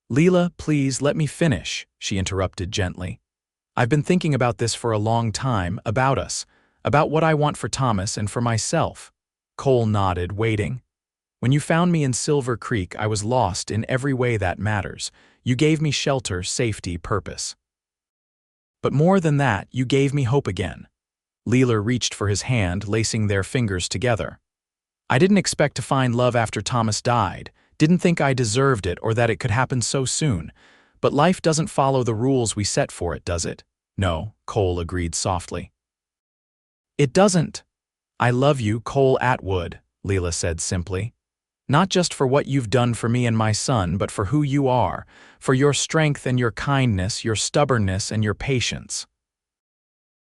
Speaker 1: Lila, please let me finish, she interrupted gently. I've been thinking about this for a long time, about us, about what I want for Thomas and for myself. Cole nodded, waiting. When you found me in Silver Creek, I was lost in every way that matters. You gave me shelter, safety, purpose. But more than that, you gave me hope again. Lila reached for his hand, lacing their fingers together. I didn't expect to find love after Thomas died, didn't think I deserved it or that it could happen so soon. But life doesn't follow the rules we set for it, does it? No, Cole agreed softly. It doesn't. I love you, Cole Atwood, Lila said simply. Not just for what you've done for me and my son, but for who you are, for your strength and your kindness, your stubbornness and your patience.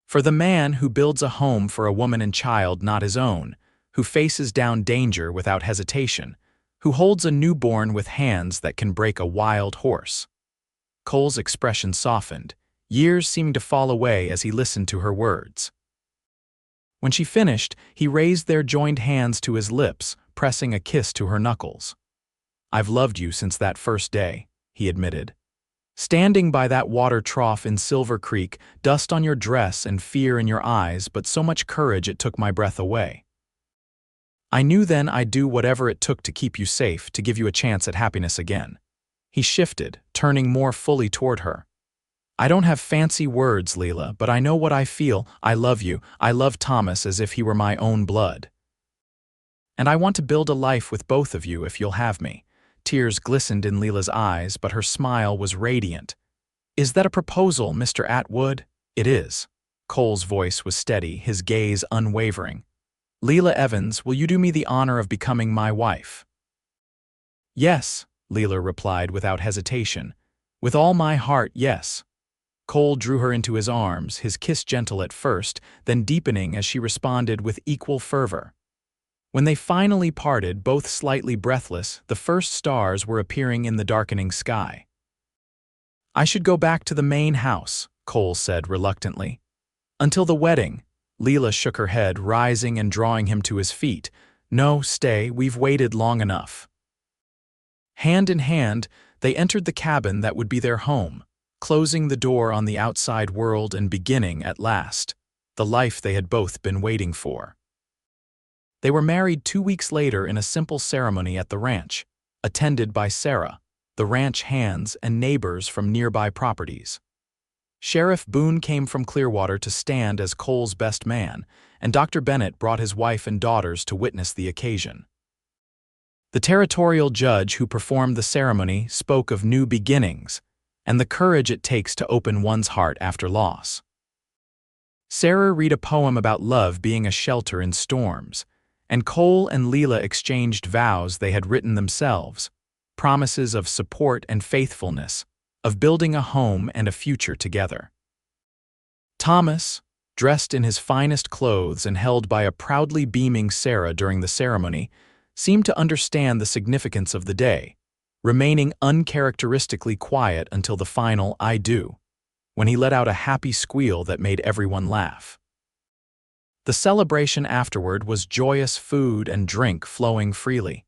Speaker 1: For the man who builds a home for a woman and child not his own, who faces down danger without hesitation, who holds a newborn with hands that can break a wild horse. Cole's expression softened, years seeming to fall away as he listened to her words. When she finished, he raised their joined hands to his lips, pressing a kiss to her knuckles. I've loved you since that first day, he admitted. Standing by that water trough in Silver Creek, dust on your dress and fear in your eyes, but so much courage it took my breath away. I knew then I'd do whatever it took to keep you safe, to give you a chance at happiness again. He shifted, turning more fully toward her. I don't have fancy words, Lila, but I know what I feel. I love you. I love Thomas as if he were my own blood. And I want to build a life with both of you if you'll have me. Tears glistened in Lila's eyes, but her smile was radiant. Is that a proposal, Mr. Atwood? It is. Cole's voice was steady, his gaze unwavering. Lila Evans, will you do me the honor of becoming my wife? Yes, Lila replied without hesitation. With all my heart, yes. Cole drew her into his arms, his kiss gentle at first, then deepening as she responded with equal fervor. When they finally parted, both slightly breathless, the first stars were appearing in the darkening sky. I should go back to the main house, Cole said reluctantly. Until the wedding. Lila shook her head, rising and drawing him to his feet. No, stay, we've waited long enough. Hand in hand, they entered the cabin that would be their home, closing the door on the outside world and beginning, at last, the life they had both been waiting for. They were married 2 weeks later in a simple ceremony at the ranch, attended by Sarah, the ranch hands, and neighbors from nearby properties. Sheriff Boone came from Clearwater to stand as Cole's best man, and Dr. Bennett brought his wife and daughters to witness the occasion. The territorial judge who performed the ceremony spoke of new beginnings and the courage it takes to open one's heart after loss. Sarah read a poem about love being a shelter in storms, and Cole and Lila exchanged vows they had written themselves, promises of support and faithfulness, of building a home and a future together. Thomas, dressed in his finest clothes and held by a proudly beaming Sarah during the ceremony, seemed to understand the significance of the day, remaining uncharacteristically quiet until the final "I do," when he let out a happy squeal that made everyone laugh. The celebration afterward was joyous food and drink flowing freely,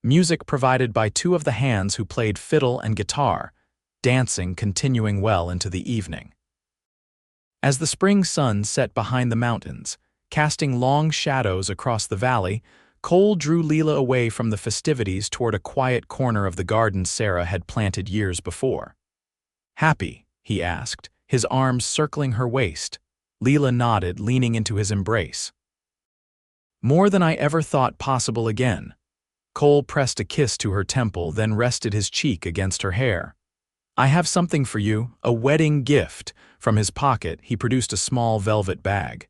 Speaker 1: music provided by two of the hands who played fiddle and guitar, dancing continuing well into the evening. As the spring sun set behind the mountains, casting long shadows across the valley, Cole drew Lila away from the festivities toward a quiet corner of the garden Sarah had planted years before. Happy? He asked, his arms circling her waist. Lila nodded, leaning into his embrace. More than I ever thought possible again. Cole pressed a kiss to her temple, then rested his cheek against her hair. I have something for you, a wedding gift. From his pocket, he produced a small velvet bag.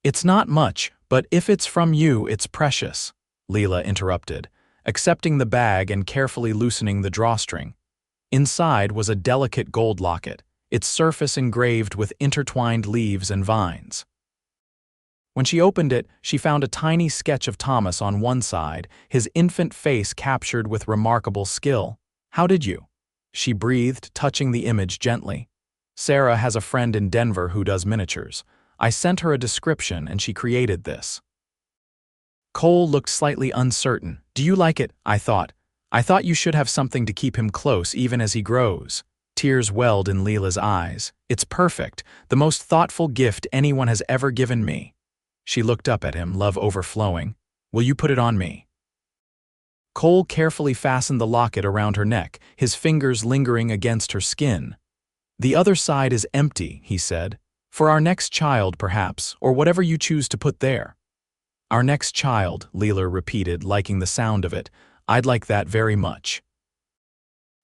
Speaker 1: It's not much, but if it's from you, it's precious, Lila interrupted, accepting the bag and carefully loosening the drawstring. Inside was a delicate gold locket, its surface engraved with intertwined leaves and vines. When she opened it, she found a tiny sketch of Thomas on one side, his infant face captured with remarkable skill. How did you? She breathed, touching the image gently. Sarah has a friend in Denver who does miniatures. I sent her a description and she created this." Cole looked slightly uncertain. "Do you like it?" I thought. "I thought you should have something to keep him close even as he grows." Tears welled in Lila's eyes. "It's perfect, the most thoughtful gift anyone has ever given me." She looked up at him, love overflowing. "Will you put it on me?" Cole carefully fastened the locket around her neck, his fingers lingering against her skin. "The other side is empty," he said. "For our next child, perhaps, or whatever you choose to put there." "Our next child," Lila repeated, liking the sound of it. "I'd like that very much."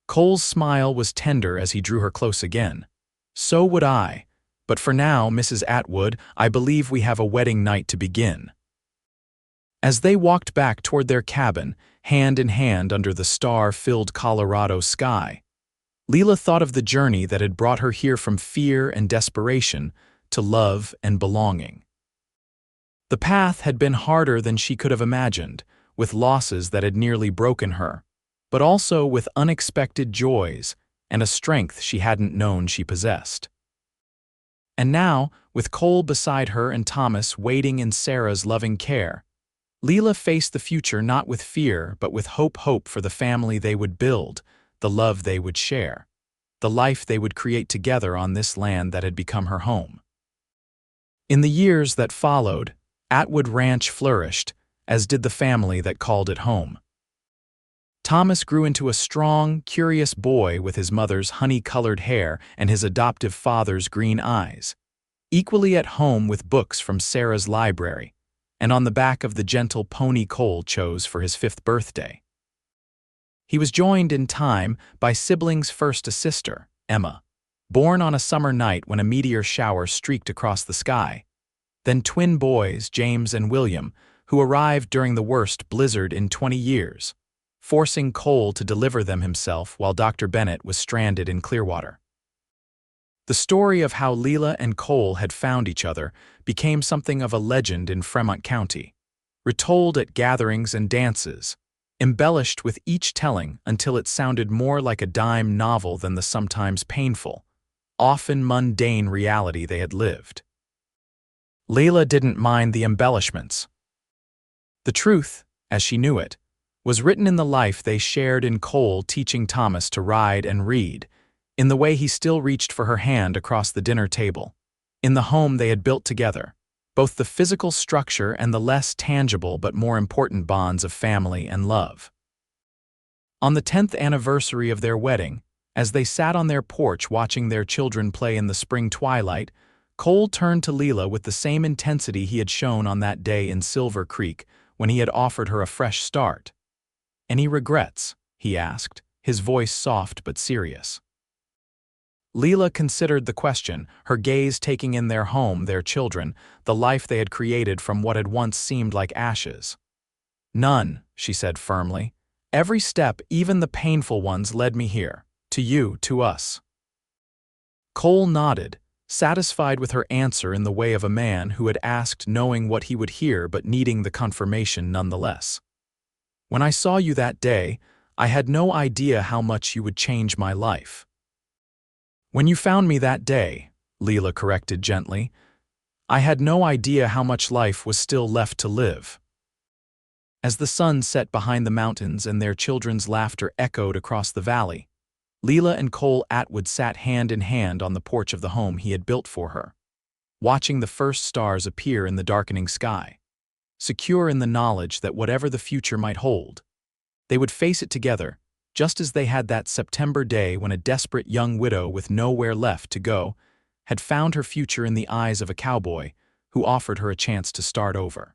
Speaker 1: Cole's smile was tender as he drew her close again. "So would I. But for now, Mrs. Atwood, I believe we have a wedding night to begin." As they walked back toward their cabin, hand in hand under the star-filled Colorado sky, Lila thought of the journey that had brought her here from fear and desperation to love and belonging. The path had been harder than she could have imagined, with losses that had nearly broken her, but also with unexpected joys and a strength she hadn't known she possessed. And now, with Cole beside her and Thomas waiting in Sarah's loving care, Lila faced the future not with fear but with hope for the family they would build, the love they would share, the life they would create together on this land that had become her home. In the years that followed, Atwood Ranch flourished, as did the family that called it home. Thomas grew into a strong, curious boy with his mother's honey-colored hair and his adoptive father's green eyes, equally at home with books from Sarah's library, and on the back of the gentle pony Cole chose for his 5th birthday. He was joined in time by siblings first a sister, Emma, born on a summer night when a meteor shower streaked across the sky, then twin boys, James and William, who arrived during the worst blizzard in 20 years, forcing Cole to deliver them himself while Dr. Bennett was stranded in Clearwater. The story of how Lila and Cole had found each other became something of a legend in Fremont County, retold at gatherings and dances, embellished with each telling until it sounded more like a dime novel than the sometimes painful, often mundane reality they had lived. Lila didn't mind the embellishments. The truth, as she knew it, was written in the life they shared in Cole teaching Thomas to ride and read, in the way he still reached for her hand across the dinner table, in the home they had built together, both the physical structure and the less tangible but more important bonds of family and love. On the 10th anniversary of their wedding, as they sat on their porch watching their children play in the spring twilight, Cole turned to Lila with the same intensity he had shown on that day in Silver Creek when he had offered her a fresh start. "Any regrets?" he asked, his voice soft but serious. Lila considered the question, her gaze taking in their home, their children, the life they had created from what had once seemed like ashes. "None," she said firmly. "Every step, even the painful ones, led me here. To you, to us." Cole nodded, satisfied with her answer in the way of a man who had asked knowing what he would hear but needing the confirmation nonetheless. "When I saw you that day, I had no idea how much you would change my life." "When you found me that day," Lila corrected gently, "I had no idea how much life was still left to live." As the sun set behind the mountains and their children's laughter echoed across the valley, Lila and Cole Atwood sat hand in hand on the porch of the home he had built for her, watching the first stars appear in the darkening sky, secure in the knowledge that whatever the future might hold, they would face it together, just as they had that September day when a desperate young widow with nowhere left to go had found her future in the eyes of a cowboy who offered her a chance to start over.